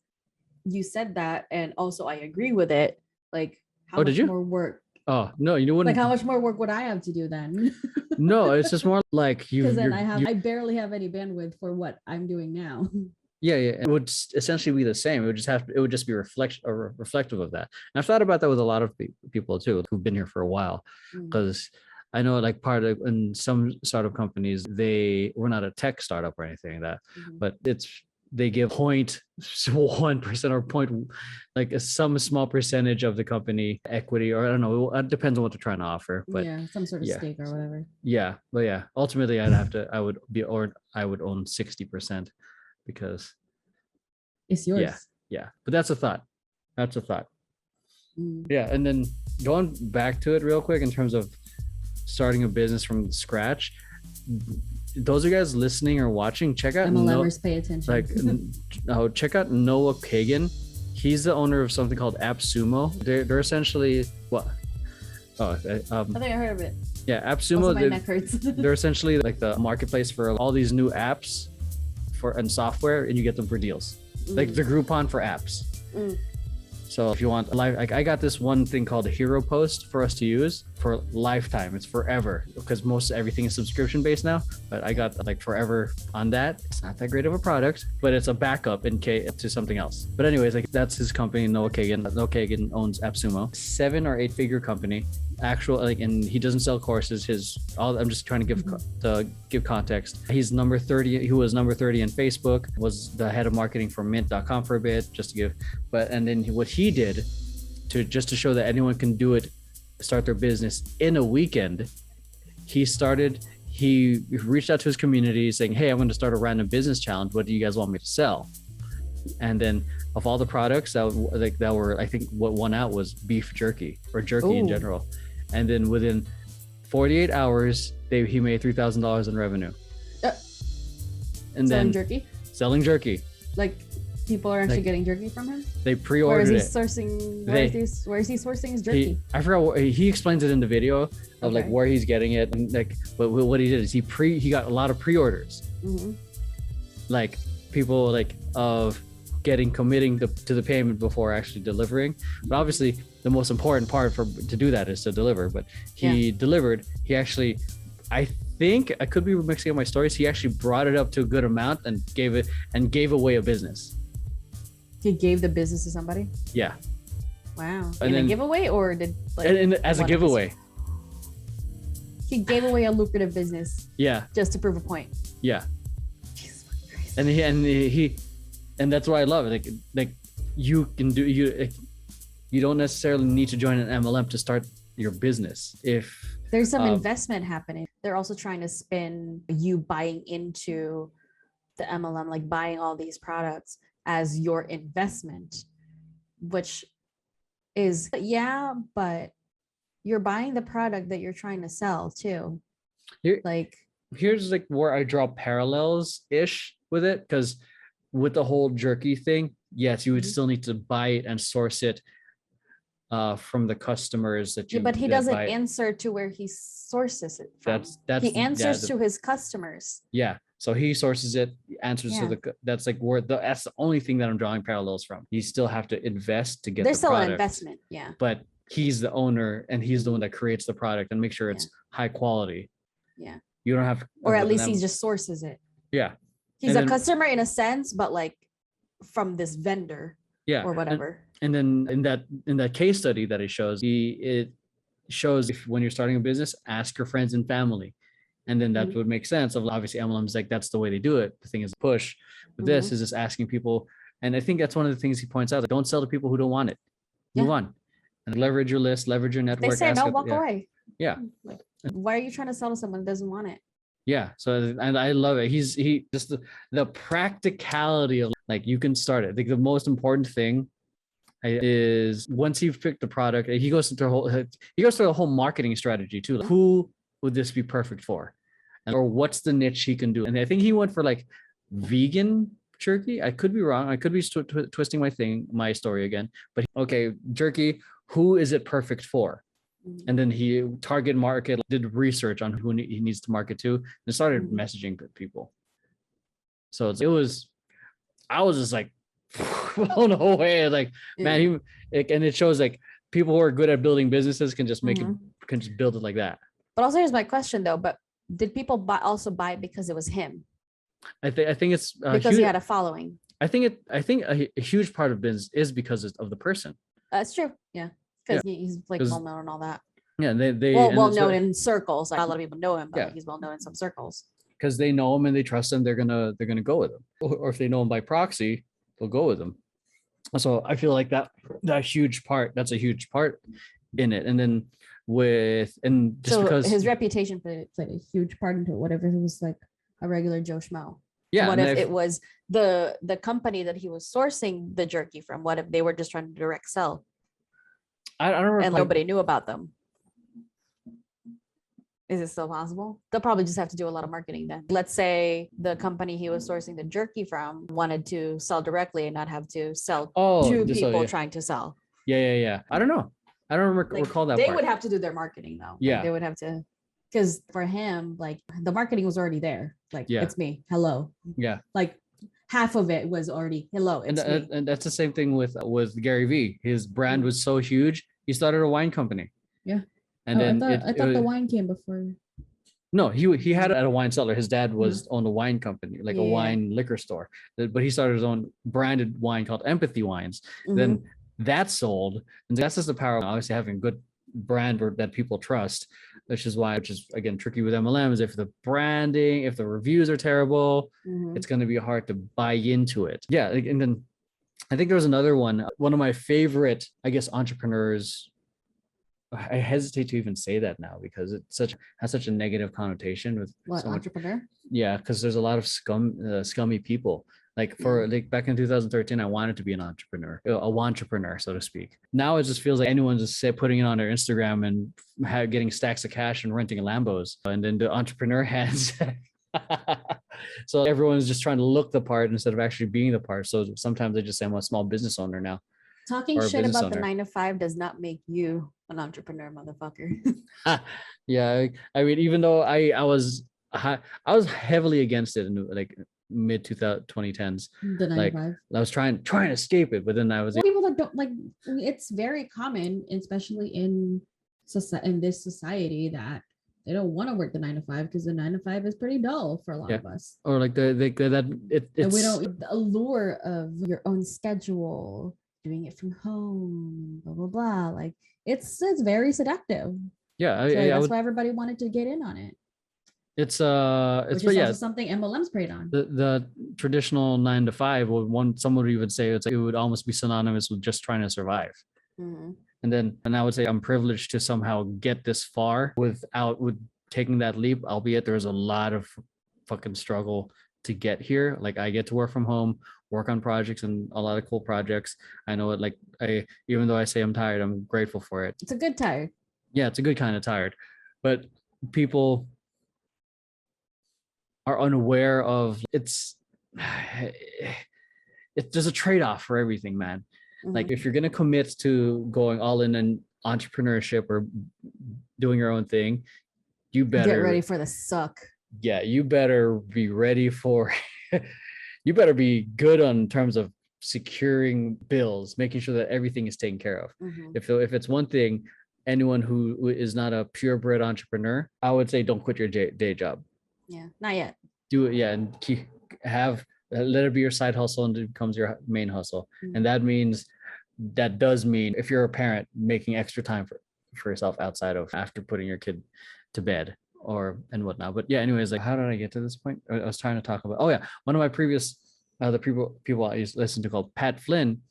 you said that, and also I agree with it. Like, how much more work? Oh no, you wouldn't. Like, how much more work would I have to do then? No, it's just more like you. Because then I barely have any bandwidth for what I'm doing now. Yeah, it would essentially be the same. It would just be reflective of that. And I've thought about that with a lot of people too who've been here for a while, because I know like in some startup companies, we're not a tech startup or anything like that, but they give 0.1% or like some small percentage of the company equity, or I don't know, it depends on what they're trying to offer, but some sort of stake or whatever. Yeah, but yeah, ultimately I would own 60% because it's yours. Yeah, but that's a thought. Yeah, and then going back to it real quick in terms of starting a business from scratch, those of you guys listening or watching, check out MLMers, pay attention. Like, check out Noah Kagan. He's the owner of something called AppSumo. They're essentially what? I think I heard of it. Yeah, AppSumo. My neck hurts. They're essentially like the marketplace for all these new apps and software, and you get them for deals, like the Groupon for apps. So if you want like I got this one thing called a Hero Post for us to use for lifetime. It's forever, because most everything is subscription based now. But I got like forever on that. It's not that great of a product, but it's a backup in case to something else. But anyways, like that's his company, Noah Kagan. Noah Kagan owns AppSumo, 7 or 8 figure company. And he doesn't sell courses. I'm just trying to give context. He's number 30. He was number 30 on Facebook. Was the head of marketing for Mint.com for a bit, just to give. And then what he did to show that anyone can do it, start their business in a weekend. He reached out to his community saying, "Hey, I'm going to start a random business challenge. What do you guys want me to sell?" And then of all the products that were, I think what won out was beef jerky or jerky in general. And then within 48 hours, he made $3,000 in revenue. Selling jerky. Like people are actually getting jerky from him? They pre-ordered it. Where is he sourcing his jerky? I forgot he explains it in the video of like where he's getting it, and like, but what he did is he got a lot of pre-orders. Like people like of committing to the payment before actually delivering. But obviously the most important part to do that is to deliver. But he delivered. He actually, I think I could be mixing up my stories. He actually brought it up to a good amount and gave away a business. He gave the business to somebody? Yeah. Wow. In a giveaway, or did as a giveaway? He gave away a lucrative business. Yeah. Just to prove a point. Yeah. And he that's why I love it. Like you can do you don't necessarily need to join an MLM to start your business. If there's some investment happening, they're also trying to spin you buying into the MLM, like buying all these products as your investment, which is but you're buying the product that you're trying to sell too. Here's like where I draw parallels ish with it, because with the whole jerky thing, yes, you would still need to buy it and source it from the customers that you. But he doesn't answer to where he sources it from. He answers to his customers. Yeah, so he sources it, answers to the. That's like where that's the only thing that I'm drawing parallels from. You still have to invest to get. There's still product, an investment, yeah. But he's the owner and he's the one that creates the product and make sure it's high quality. Yeah. You don't have. Or at least he just sources it. Yeah. He's a customer in a sense, but like from this vendor. Yeah. Or whatever. And then in that case study that it shows, it shows if when you're starting a business, ask your friends and family. And then that would make sense of obviously MLMs, like that's the way they do it. The thing is push. But this is just asking people. And I think that's one of the things he points out. Like, don't sell to people who don't want it. Move on. And leverage your list, leverage your network. They say no, walk away. Yeah. Like, why are you trying to sell to someone who doesn't want it? Yeah. So, and I love it. He just the practicality of like, you can start it. I think the most important thing is once you've picked the product, he goes through a whole marketing strategy too. Like, who would this be perfect for? Or what's the niche he can do? And I think he went for like vegan jerky. I could be wrong. I could be twisting my story again, but okay, jerky, who is it perfect for? And then he target market, did research on who he needs to market to, and started messaging people. So I was just like blown away. Like, man, and it shows like people who are good at building businesses can just can just build it like that. But also here's my question though, but did people also buy it because it was him? I think it's because he had a following. I think a huge part of business is because of the person. That's true. Yeah. Because he's like well known and all that. Yeah, they well known in circles. Like, a lot of people know him, but like, he's well known in some circles. Because they know him and they trust him, they're gonna go with him. Or if they know him by proxy, they'll go with him. So I feel like that's a huge part in it. And then because his reputation played a huge part into it. Whatever it was like a regular Joe Schmo. Yeah. What if it was the company that he was sourcing the jerky from? What if they were just trying to direct sell? I don't remember. And nobody knew about them. Is it still possible? They'll probably just have to do a lot of marketing then. Let's say the company he was sourcing the jerky from wanted to sell directly and not have to sell to people trying to sell. Yeah. I don't know. I don't recall that. They would have to do their marketing though. Yeah. Like, they would have to, because for him, like the marketing was already there. Like, it's me. Hello. Yeah. Like half of it was already hello. It's me. And that's the same thing with Gary Vee. His brand was so huge. He started a wine company. Yeah. And then I thought the wine came before. No, he had it at a wine cellar. His dad owned a wine company, like a wine liquor store. But he started his own branded wine called Empathy Wines. Then that sold, and that's just the power of obviously having a good brand that people trust, which is again tricky with MLMs. If the branding, if the reviews are terrible, it's going to be hard to buy into it. Yeah, and then I think there was another one of my favorite, I guess, entrepreneurs. I hesitate to even say that now because it has such a negative connotation with entrepreneur. Yeah, because there's a lot of scummy people. Like back in 2013, I wanted to be an entrepreneur, a wantrepreneur, so to speak. Now it just feels like anyone's just putting it on their Instagram and getting stacks of cash and renting Lambos, and then the entrepreneur has. So everyone's just trying to look the part instead of actually being the part. So sometimes they just say I'm a small business owner now. Talking shit about the 9-to-5 does not make you an entrepreneur, motherfucker. Yeah, I mean, even though I was heavily against it, and like mid 2010s. The 9 Like to 5. I was trying to escape it, but then I was People that don't like, it's very common, especially in this society, that they don't want to work the 9 to 5 because the 9 to 5 is pretty dull for a lot of us. or like that it's And we don't, the allure of your own schedule, doing it from home, blah blah blah. Like it's very seductive. yeah, So I that's would, why everybody wanted to get in on it. it's Which but is yeah, also something MLMs preyed on. the traditional 9 to 5 someone would even say it's like, it would almost be synonymous with just trying to survive. Mhm. And I would say I'm privileged to somehow get this far with taking that leap, albeit there's a lot of fucking struggle to get here. Like I get to work from home, work on projects and a lot of cool projects. I know it, like even though I say I'm tired, I'm grateful for it. It's a good tired. Yeah, it's a good kind of tired. But people are unaware of there's a trade-off for everything, man. Like Mhm. if you're gonna commit to going all in entrepreneurship or doing your own thing, you better Get ready for the suck. Yeah, you better be ready for you better be good on terms of securing bills, making sure that everything is taken care of. Mhm. If it's one thing, anyone who is not a purebred entrepreneur, I would say don't quit your day job. Yeah, not yet. Do it, yeah, and let it be your side hustle and it becomes your main hustle. Mhm. And that does mean if you're a parent, making extra time for yourself outside of after putting your kid to bed and whatnot. But yeah, anyways, like how did I get to this point? I was trying to talk about, oh yeah, one of my previous the people I used to listen to called Pat Flynn,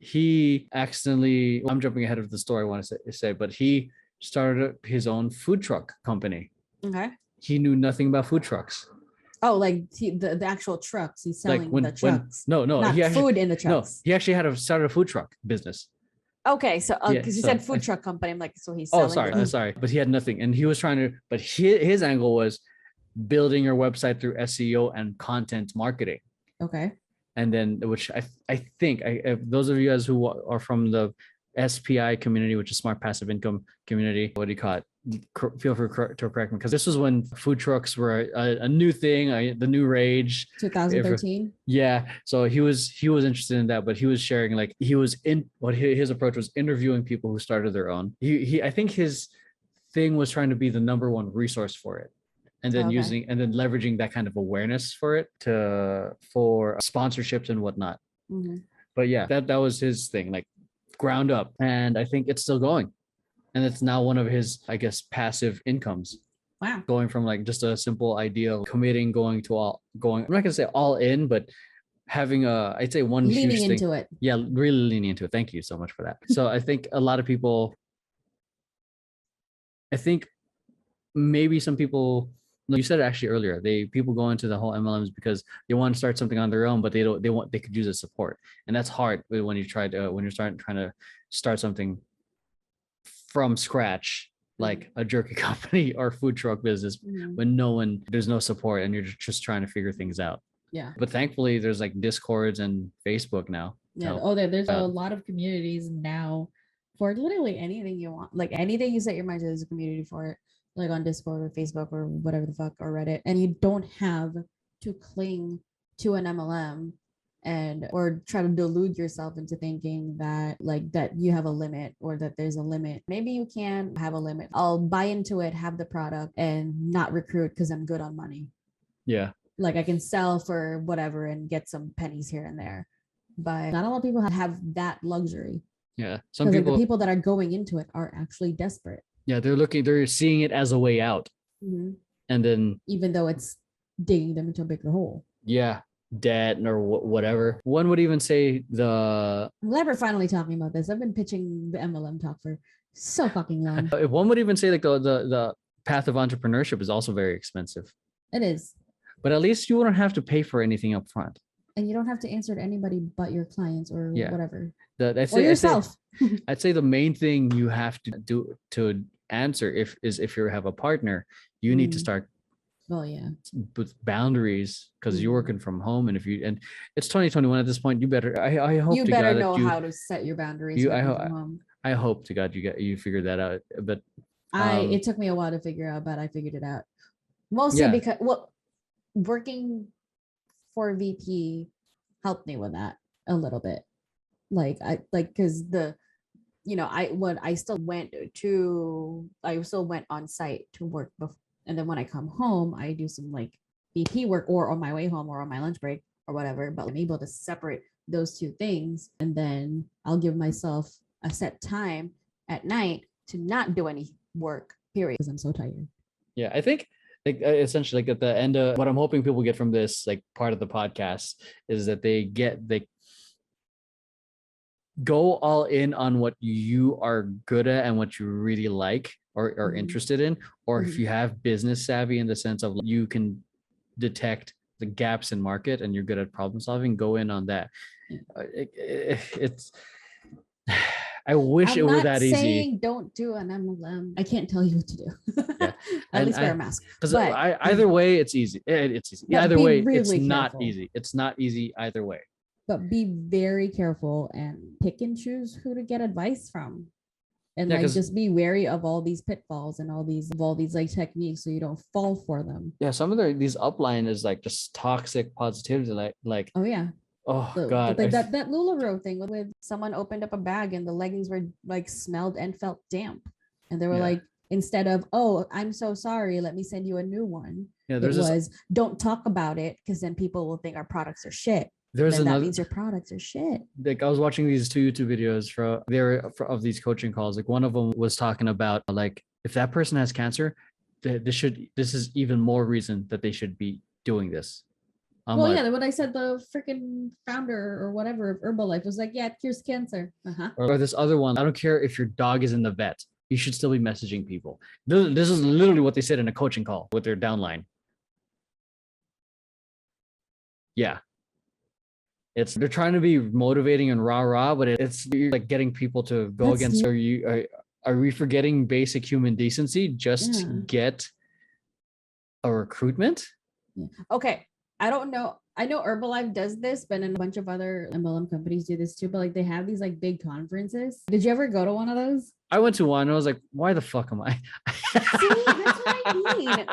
he accidentally, I'm jumping ahead of the story I want to say, but he started his own food truck company. Okay. He knew nothing about food trucks. Oh, like the actual trucks. He's selling Like the trucks. no, not he actually, food in the trucks. No, he actually started a food truck business. Okay, so Yeah, because you so said food truck company, I'm like, so he's selling. Sorry, but he had nothing, and he was trying to. But his angle was building your website through SEO and content marketing. Okay. And then, which I think if those of you guys who are from the SPI community, which is Smart Passive Income community, what do you call it? Feel free to correct me, because this was when food trucks were a new thing, the new rage. 2013. Yeah, so he was interested in that, but he was sharing, like he was in what his approach was interviewing people who started their own. He I think his thing was trying to be the number one resource for it, and then leveraging that kind of awareness for it for sponsorships and whatnot. Mm-hmm. But yeah, that was his thing, like ground up, and I think it's still going. And it's now one of his, I guess, passive incomes. Wow. Going from like just a simple idea of committing, I'm not going to say all in, but having I'd say one leaning huge thing. into it. Yeah, really leaning into it. Thank you so much for that. So I think a lot of people, I think maybe some people, you said it actually earlier, people go into the whole MLMs because they want to start something on their own, but they could use a support. And that's hard when you're trying to start something from scratch, like a jerky company or food truck business, when there's no support and you're just trying to figure things out. Yeah. But thankfully there's like Discords and Facebook now. Yeah. There's a lot of communities now for literally anything you want. Like anything you set your mind to, there's a community for it. Like on Discord or Facebook or whatever the fuck, or Reddit. And you don't have to cling to an MLM or try to delude yourself into thinking that you have a limit or that there's a limit. Maybe you can have a limit. I'll buy into it, have the product, and not recruit because I'm good on money. Yeah. Like I can sell for whatever and get some pennies here and there. But not a lot of people have that luxury. Yeah. Some people, like the people that are going into it are actually desperate. Yeah, they're seeing it as a way out. Mm-hmm. And then even though it's digging them into a bigger hole. Yeah. Debt or whatever. One would even say I'm glad we're finally talking about this. I've been pitching the MLM talk for so fucking long. One would even say like the path of entrepreneurship is also very expensive. It is. But at least you wouldn't have to pay for anything up front. And you don't have to answer to anybody but your clients or whatever. Or yourself. I'd say the main thing you have to do to answer if you have a partner, you need to start with boundaries, because you're working from home, and it's 2021 at this point, you better I hope you better know how to set your boundaries from home. I hope to God you figured that out. But it took me a while to figure out, but I figured it out. Mostly because working for VP helped me with that a little bit. Because I still went on site to work and then when I come home, I do some like VP work or on my way home or on my lunch break or whatever. But I'm able to separate those two things, and then I'll give myself a set time at night to not do any work, period, because I'm so tired. Yeah, I think like essentially like at the end of what I'm hoping people get from this like part of the podcast is that they go all in on what you are good at and what you really like or are interested in, or if you have business savvy in the sense of you can detect the gaps in market and you're good at problem solving, go in on that. It's I wish it were that easy. Don't do an MLM. I can't tell you what to do. Yeah. At least wear a mask. Because either way, it's easy. It's easy. Either way, really it's careful. Not easy. It's not easy either way. But be very careful and pick and choose who to get advice from. And just be wary of all these pitfalls and all these like techniques so you don't fall for them. Yeah, some of these upline is like just toxic positivity. Like oh yeah. Oh God. Like that LuLaRoe thing with someone opened up a bag and the leggings were like smelled and felt damp. And they were like, instead of, oh, I'm so sorry, let me send you a new one. Yeah, don't talk about it because then people will think our products are shit. That means your products are shit. Like I was watching these 2 YouTube videos of these coaching calls. Like one of them was talking about like if that person has cancer, this is even more reason that they should be doing this. What I said, the freaking founder or whatever of Herbalife was like, yeah, it cures cancer. Or this other one, I don't care if your dog is in the vet, you should still be messaging people. This is literally what they said in a coaching call with their downline. Yeah. They're trying to be motivating and rah, but it's like getting people to go against. Are we forgetting basic human decency just to get a recruitment? Okay. I don't know. I know Herbalife does this, but a bunch of other MLM companies do this too. But like they have these like big conferences. Did you ever go to one of those? I went to one and I was like, why the fuck am I? See, that's what I mean.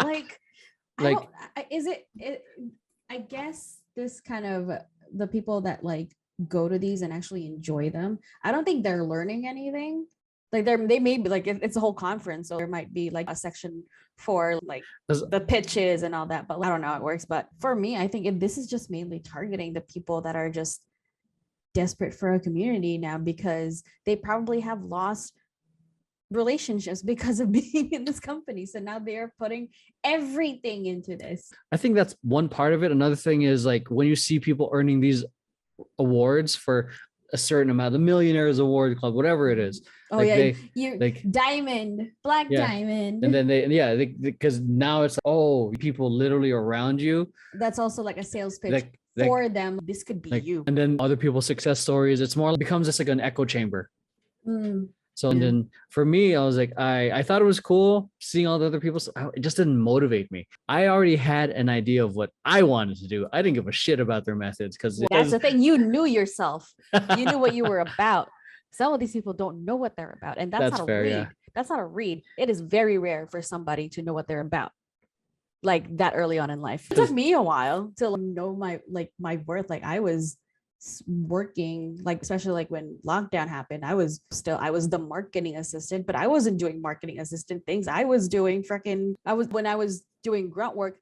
I guess this kind of the people that like go to these and actually enjoy them. I don't think they're learning anything. Like they may be like it's a whole conference, so there might be like a section for like the pitches and all that, but I don't know how it works. But for me, I think this is just mainly targeting the people that are just desperate for a community now because they probably have lost relationships because of being in this company. So now they're putting everything into this. I think that's one part of it. Another thing is like when you see people earning these awards for a certain amount, the Millionaires Award Club, whatever it is. Oh like diamond, black diamond. And then because now it's people literally around you. That's also like a sales pitch for them. This could be you. And then other people's success stories. It's more becomes just like an echo chamber. So and then for me, I was like, I thought it was cool seeing all the other people. So it just didn't motivate me. I already had an idea of what I wanted to do. I didn't give a shit about their methods because that's the thing. You knew yourself. You knew what you were about. Some of these people don't know what they're about, and that's not a read. Yeah. That's not a read. It is very rare for somebody to know what they're about, like that early on in life. It took me a while to know my worth. Like I was working, like especially like when lockdown happened, I was the marketing assistant, but I wasn't doing marketing assistant things. I was doing when I was doing grunt work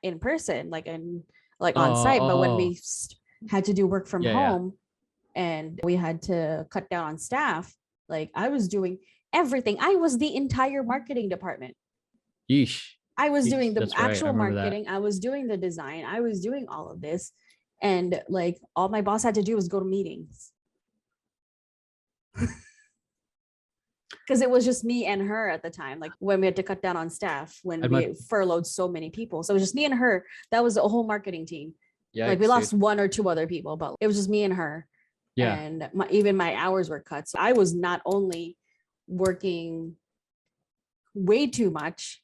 in person, like on site. But when we had to do work from home and we had to cut down on staff, like I was doing everything. I was the entire marketing department. Yeesh. I was doing the actual marketing. I was doing the design. I was doing all of this. And like all my boss had to do was go to meetings. Because it was just me and her at the time, like when we had to cut down on staff, when we furloughed so many people. So it was just me and her. That was the whole marketing team. Yeah, like we lost 1 or 2 other people, but it was just me and her. Yeah. And even my hours were cut. So I was not only working way too much,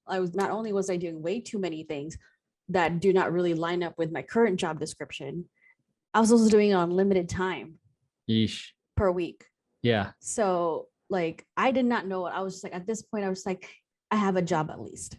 not only was I doing way too many things that do not really line up with my current job description, I was also doing it on limited time. Yeesh. Per week. Yeah. So like, I did not know it. I was just like, at this point, I was like, I have a job at least.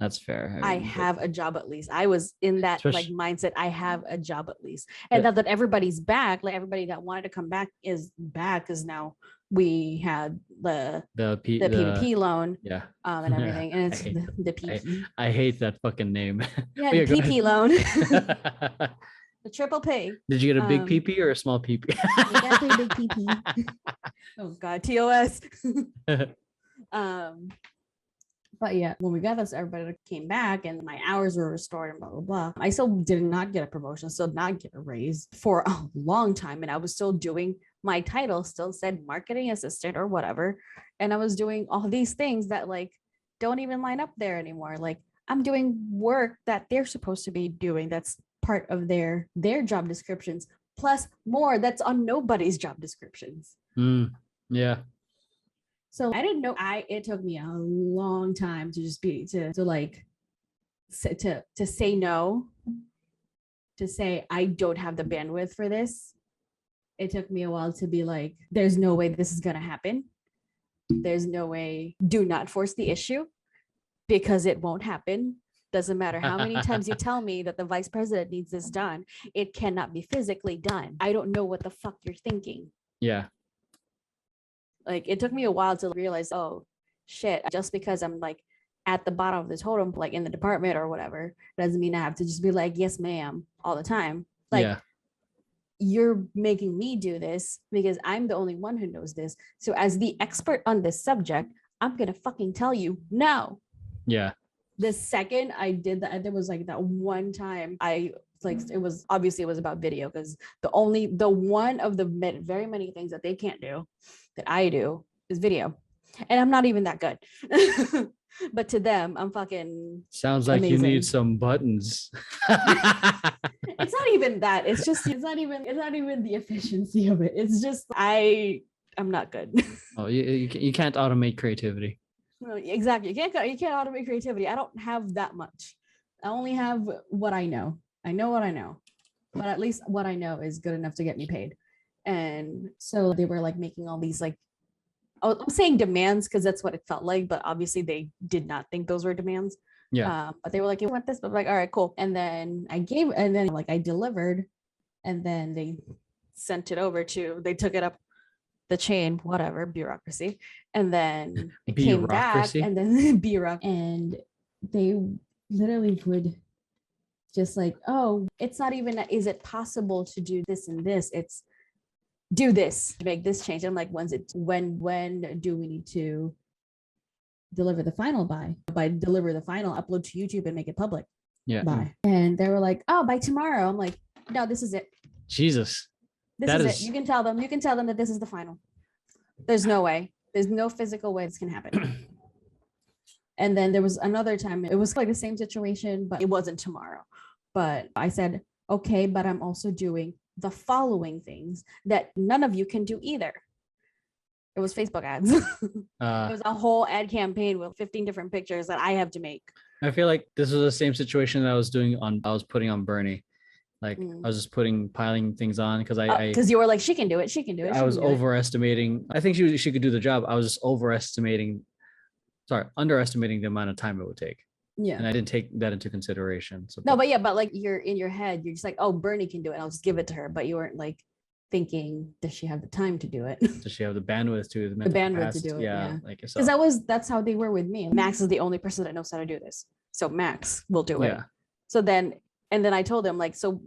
That's fair. I mean, have a job at least. I was in that like especially- mindset. I have a job at least. And now that everybody's back, like everybody that wanted to come back is back, because now we had the PPP loan, yeah, and everything. And it's I hate the PP. I hate that fucking name. Yeah, But the go PP loan. ahead. The triple P. Did you get a big PP or a small PP? Definitely big PP. Oh God, TOS. But yeah, when we got this, everybody came back and my hours were restored and blah, blah, blah. I still did not get a promotion, still not get a raise for a long time. And I was still doing my title, still said marketing assistant or whatever. And I was doing all these things that like don't even line up there anymore. Like I'm doing work that they're supposed to be doing. That's part of their job descriptions, plus more that's on nobody's job descriptions. Yeah. So I didn't know. It took me a long time to just be to say no, to say I don't have the bandwidth for this. It took me a while to be like, there's no way this is gonna happen. There's no way. Do not force the issue, because it won't happen. Doesn't matter how many times you tell me that the vice president needs this done, it cannot be physically done. I don't know what the fuck you're thinking. Yeah. Like it took me a while to realize, oh shit, just because I'm like at the bottom of the totem, like in the department or whatever, doesn't mean I have to just be like, yes, ma'am, all the time. Like you're making me do this because I'm the only one who knows this. So as the expert on this subject, I'm gonna fucking tell you no. Yeah. The second I did that, there was like that one time I like, it was about video, because the one of the very many things that they can't do that I do is video, and I'm not even that good. But to them, I'm fucking sounds like amazing. You need some buttons. It's not even that. It's not even the efficiency of it. It's just I'm not good. Oh, you can't automate creativity. No, exactly. You can't automate creativity. I don't have that much. I only have what I know. I know what I know, but at least what I know is good enough to get me paid. And so they were like making all these like, I'm saying demands because that's what it felt like, but obviously they did not think those were demands. Yeah. But they were like, you want this? But I'm like, all right, cool. And then I delivered, and then they sent it over they took it up the chain, whatever, bureaucracy. And then it came back, and then bureaucracy. And they literally would just like, oh, it's not even, is it possible to do this and this? It's do this, make this change. I'm like, when do we need to deliver the final by deliver the final, upload to YouTube and make it public? Yeah. By. And they were like, oh, by tomorrow. I'm like, no, this is it. Jesus. This is it. You can tell them that this is the final. There's no way. There's no physical way this can happen. And then there was another time, it was like the same situation, but it wasn't tomorrow. But I said, okay, but I'm also doing the following things that none of you can do either. It was Facebook ads. It was a whole ad campaign with 15 different pictures that I have to make. I feel like this was the same situation that I was putting on Bernie. Like I was just piling things on because you were like, she can do it. She can do it. I was overestimating. I think she could do the job. I was just underestimating the amount of time it would take. Yeah. And I didn't take that into consideration. So no, but like you're in your head, you're just like, oh, Bernie can do it. I'll just give it to her. But you weren't like thinking, does she have the time to do it? Does she have the bandwidth to the bandwidth to do it? Yeah. Like because that's how they were with me. Max is the only person that knows how to do this. So Max will do it. Yeah. So then I told him, like, so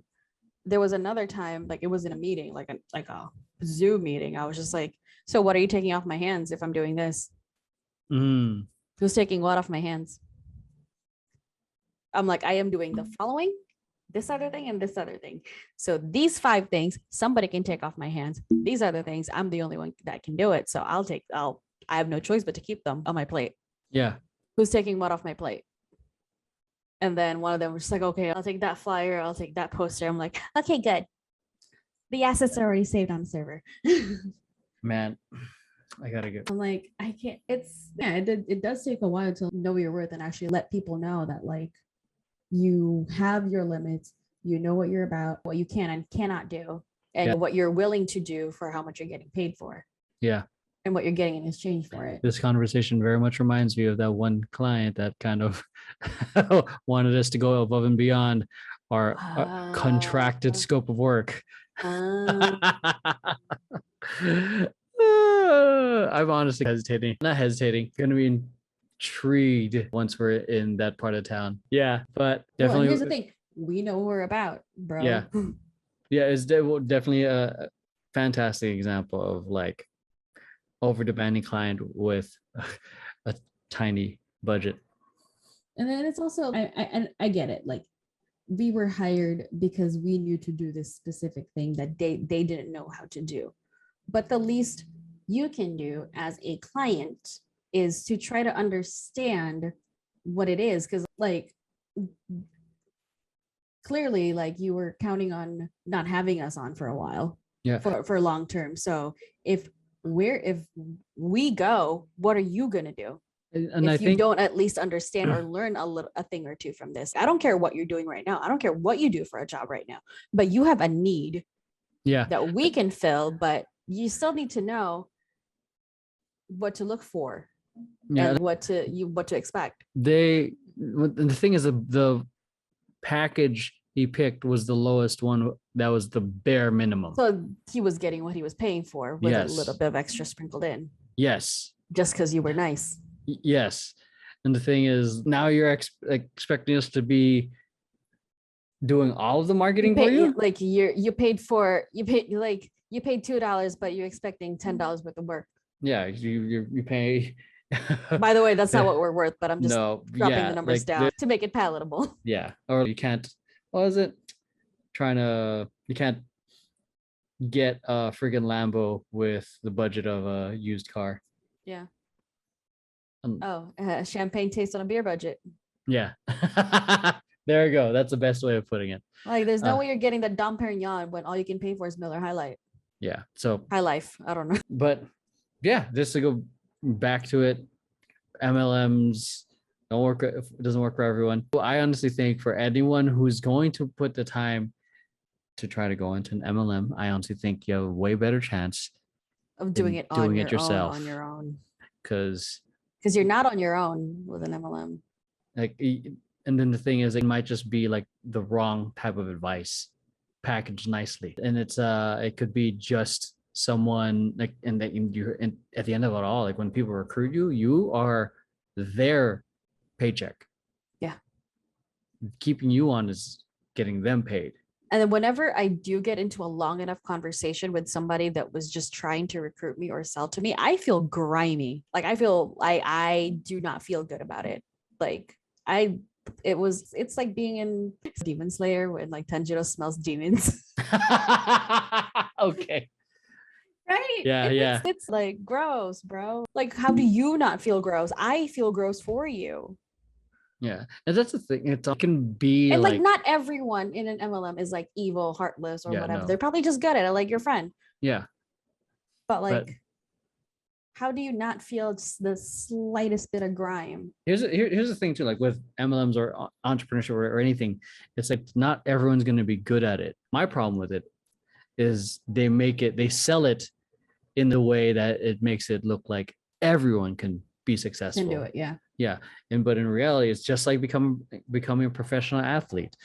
there was another time, like it was in a meeting, like a Zoom meeting. I was just like, so what are you taking off my hands if I'm doing this? Who's taking what off my hands? I'm like, I am doing the following, this other thing, and this other thing. So these 5 things, somebody can take off my hands. These other things, I'm the only one that can do it. So I have no choice but to keep them on my plate. Yeah. Who's taking what off my plate? And then one of them was just like, okay, I'll take that flyer. I'll take that poster. I'm like, okay, good. The assets are already saved on the server. Man, I gotta go. I'm like, I can't, it does take a while to know your worth and actually let people know that like you have your limits, you know what you're about, what you can and cannot do, and what you're willing to do for how much you're getting paid for. Yeah. and what you're getting in exchange for it. This conversation very much reminds me of that one client that kind of wanted us to go above and beyond our contracted scope of work. I'm honestly hesitating. Not hesitating. Gonna be intrigued once we're in that part of town. Yeah, but definitely. Well, here's the thing: we know what we're about, bro. Yeah, yeah. It's definitely a fantastic example of like over-demanding client with a tiny budget. And then it's also, I get it. Like, we were hired because we knew to do this specific thing that they didn't know how to do. But the least you can do as a client is to try to understand what it is. Because like, clearly, like, you were counting on not having us on for a while. Yeah. For long term. So if we go, what are you gonna do? And if you don't at least understand or learn a thing or two from this? I don't care what you're doing right now. I don't care what you do for a job right now, but you have a need that we can fill, but you still need to know what to look for and what to expect. The thing is, the package he picked was the lowest one. That was the bare minimum. So he was getting what he was paying for with a little bit of extra sprinkled in. Yes. Just because you were nice. Yes. And the thing is, now you're expecting us to be doing all of the marketing for you? Like you paid $2, but you're expecting $10 worth of work. Yeah, you pay. By the way, that's not what we're worth, but I'm just dropping the numbers down to make it palatable. Yeah. Or you can't, what is it? You can't get a friggin' Lambo with the budget of a used car. Yeah. Champagne taste on a beer budget. Yeah. There you go. That's the best way of putting it. Like, there's no way you're getting the Dom Perignon when all you can pay for is Miller High Life. Yeah. So High Life. I don't know. But yeah, just to go back to it, MLMs don't work. It doesn't work for everyone. I honestly think for anyone who's going to put the time to try to go into an MLM, I honestly think you have a way better chance of doing it yourself on your own. Because you're not on your own with an MLM. Like, and then the thing is, it might just be like the wrong type of advice packaged nicely, and it could be just someone like, and at the end of it all, like when people recruit you, you are their paycheck. Yeah. Keeping you on is getting them paid. And then whenever I do get into a long enough conversation with somebody that was just trying to recruit me or sell to me, I feel grimy. Like, I do not feel good about it. Like, it's like being in Demon Slayer when like Tanjiro smells demons. Okay. Right? Yeah. It's like gross, bro. Like, how do you not feel gross? I feel gross for you. Yeah, and that's the thing. It can be, and like not everyone in an MLM is like evil, heartless, or whatever. No. They're probably just good at it, like your friend. Yeah. But how do you not feel just the slightest bit of grime? Here's the thing too, like with MLMs or entrepreneurship or anything, it's like not everyone's going to be good at it. My problem with it is they sell it in the way that it makes it look like everyone can be successful. Can do it, yeah. Yeah, but in reality, it's just like becoming a professional athlete.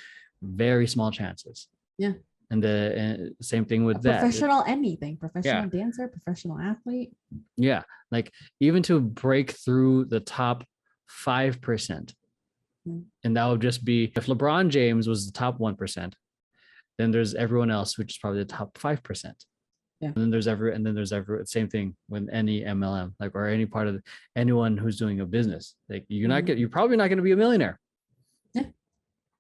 Very small chances. Yeah. And the same thing with that. Professional anything, professional dancer, professional athlete. Yeah, like even to break through the top 5%, and that would just be if LeBron James was the top 1%, then there's everyone else, which is probably the top 5%. Yeah. And then there's same thing with any MLM, like, or any part of anyone who's doing a business. Like, you're probably not going to be a millionaire. Yeah.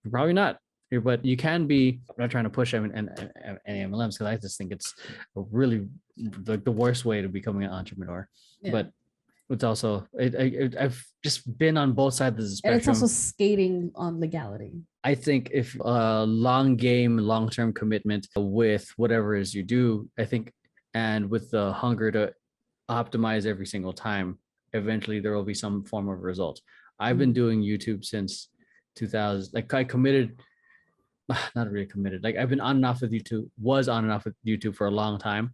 You're probably not. But you can be. I'm not trying to push any MLMs, because I just think it's really like the worst way to becoming an entrepreneur. Yeah. But it's also I've just been on both sides of the spectrum. And it's also skating on legality. I think if long-term commitment with whatever it is you do, I think, and with the hunger to optimize every single time, eventually there will be some form of result. I've been doing YouTube since 2000. Like, I committed, not really committed. Like, I've been on and off with YouTube, was on and off with YouTube for a long time.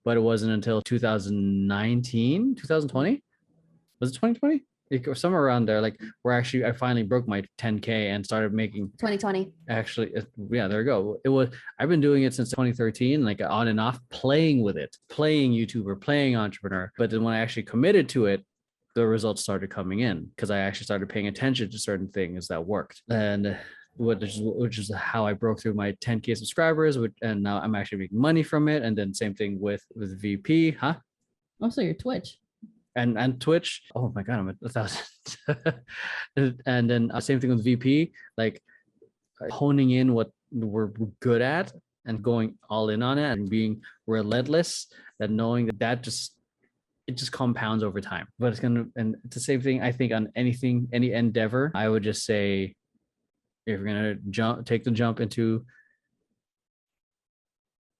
but it wasn't until 2019, 2020. Was it 2020? Somewhere around there, like where actually I finally broke my 10K and started making 2020. Actually, yeah, there we go. I've been doing it since 2013, like on and off, playing with it, playing YouTuber, playing entrepreneur. But then when I actually committed to it, the results started coming in because I actually started paying attention to certain things that worked. And which is how I broke through my 10K subscribers, and now I'm actually making money from it. And then same thing with VP, huh? Also your Twitch. And Twitch. Oh my God, I'm at 1,000. And then same thing with VP, like honing in what we're good at and going all in on it and being relentless, and knowing that it just compounds over time. But and it's the same thing, I think, on any endeavor. I would just say, if you're gonna take the jump into,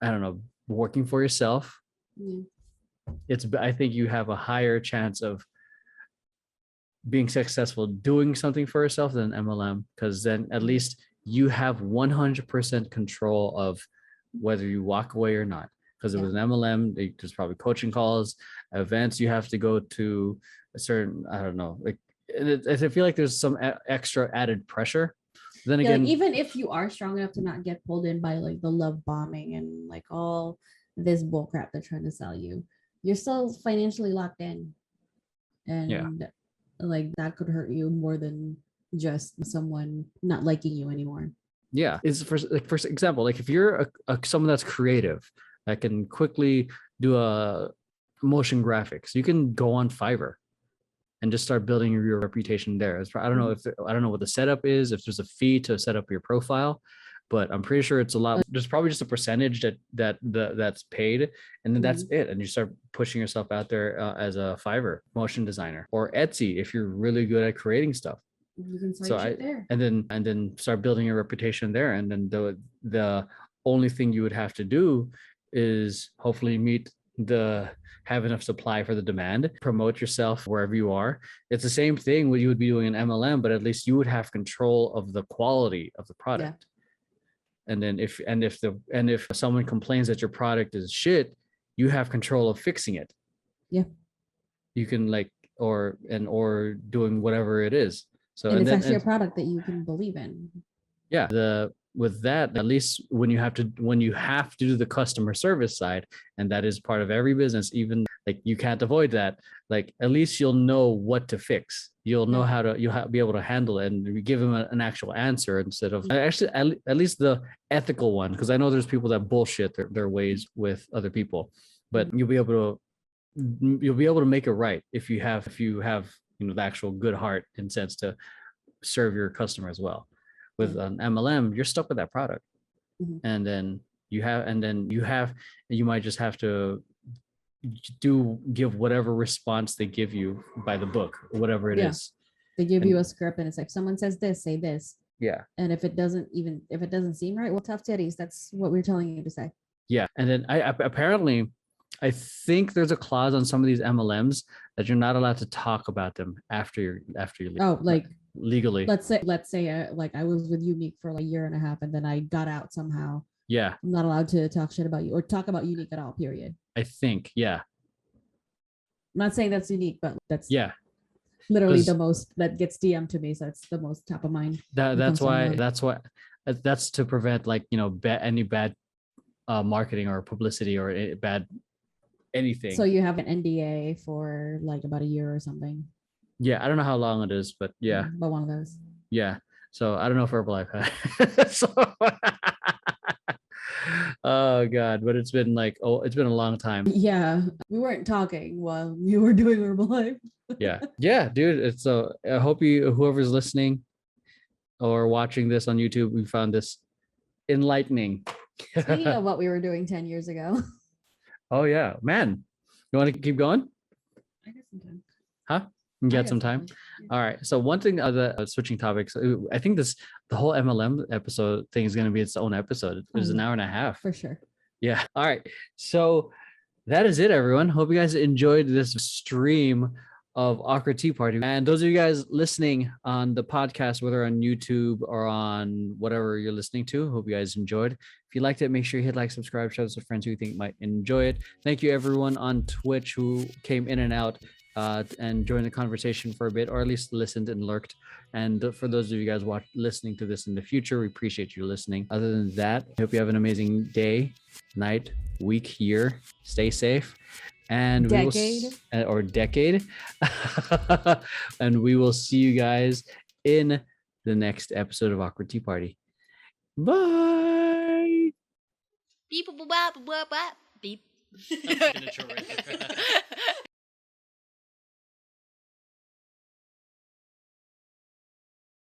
I don't know, working for yourself, I think you have a higher chance of being successful doing something for yourself than MLM, because then at least you have 100% control of whether you walk away or not. Because it was an MLM, there's probably coaching calls, events you have to go to, a certain, I don't know, like I feel like there's some extra added pressure. Then again, like, even if you are strong enough to not get pulled in by like the love bombing and like all this bull crap they're trying to sell you, you're still financially locked in, and like that could hurt you more than just someone not liking you anymore. Yeah, is for example, like if you're someone that's creative, that can quickly do a motion graphics, you can go on Fiverr and just start building your reputation there. I don't know I don't know what the setup is, if there's a fee to set up your profile, but I'm pretty sure it's a lot. There's probably just a percentage that's paid, and then that's it. And you start pushing yourself out there as a Fiverr motion designer, or Etsy if you're really good at creating stuff. You can start there, and then start building your reputation there. And then the only thing you would have to do is hopefully have enough supply for the demand, promote yourself wherever you are. It's the same thing what you would be doing in MLM, but at least you would have control of the quality of the product. And then if someone complains that your product is shit, you have control of fixing it. You can or doing whatever it is. So and it's actually a product that you can believe in. With that, at least when you have to do the customer service side, and that is part of every business, even like you can't avoid that, like at least you'll know what to fix. You'll know you'll be able to handle it, and you give them an actual answer instead of actually at least the ethical one, because I know there's people that bullshit their ways with other people, but you'll be able to make it right if you have the actual good heart and sense to serve your customer as well. With an MLM, you're stuck with that product, and then you might just have to give whatever response they give you by the book, whatever it is. They give you a script, and it's like, someone says this, say this. And if it doesn't seem right, well, tough titties. That's what we're telling you to say. And then I think there's a clause on some of these MLMs that you're not allowed to talk about them after you leave. Oh, like legally. Let's say like I was with Unique for like a year and a half, and then I got out somehow. I'm not allowed to talk shit about you or talk about Unique at all, period. I think, I'm not saying that's Unique, but that's literally the most that gets DM'd to me, so it's the most top of mind. That's to prevent any bad marketing or publicity or bad anything. So you have an NDA for like about a year or something. I don't know how long it is, but but one of those. So I don't know if Herbalife had. Oh God, but it's been a long time. We weren't talking while you were doing Herbalife. Dude, it's so I hope whoever's listening or watching this on YouTube, we found this enlightening. Speaking of what we were doing 10 years ago. Oh yeah, man. You want to keep going? I got some time. Huh? You get some time? All right. So one thing, switching topics, I think the whole MLM episode thing is going to be its own episode. It was an hour and a half. For sure. All right. So that is it, everyone. Hope you guys enjoyed this stream of Awkward Tea Party. And those of you guys listening on the podcast, whether on YouTube or on whatever you're listening to, hope you guys enjoyed. If you liked it, make sure you hit like, subscribe, shout out to friends who you think might enjoy it. Thank you everyone on Twitch who came in and out and joined the conversation for a bit, or at least listened and lurked. And for those of you guys listening to this in the future, we appreciate you listening. Other than that, I hope you have an amazing day, night, week, year. Stay safe. And decade. And we will see you guys in the next episode of Awkward Tea Party. Bye. Beep. Beep.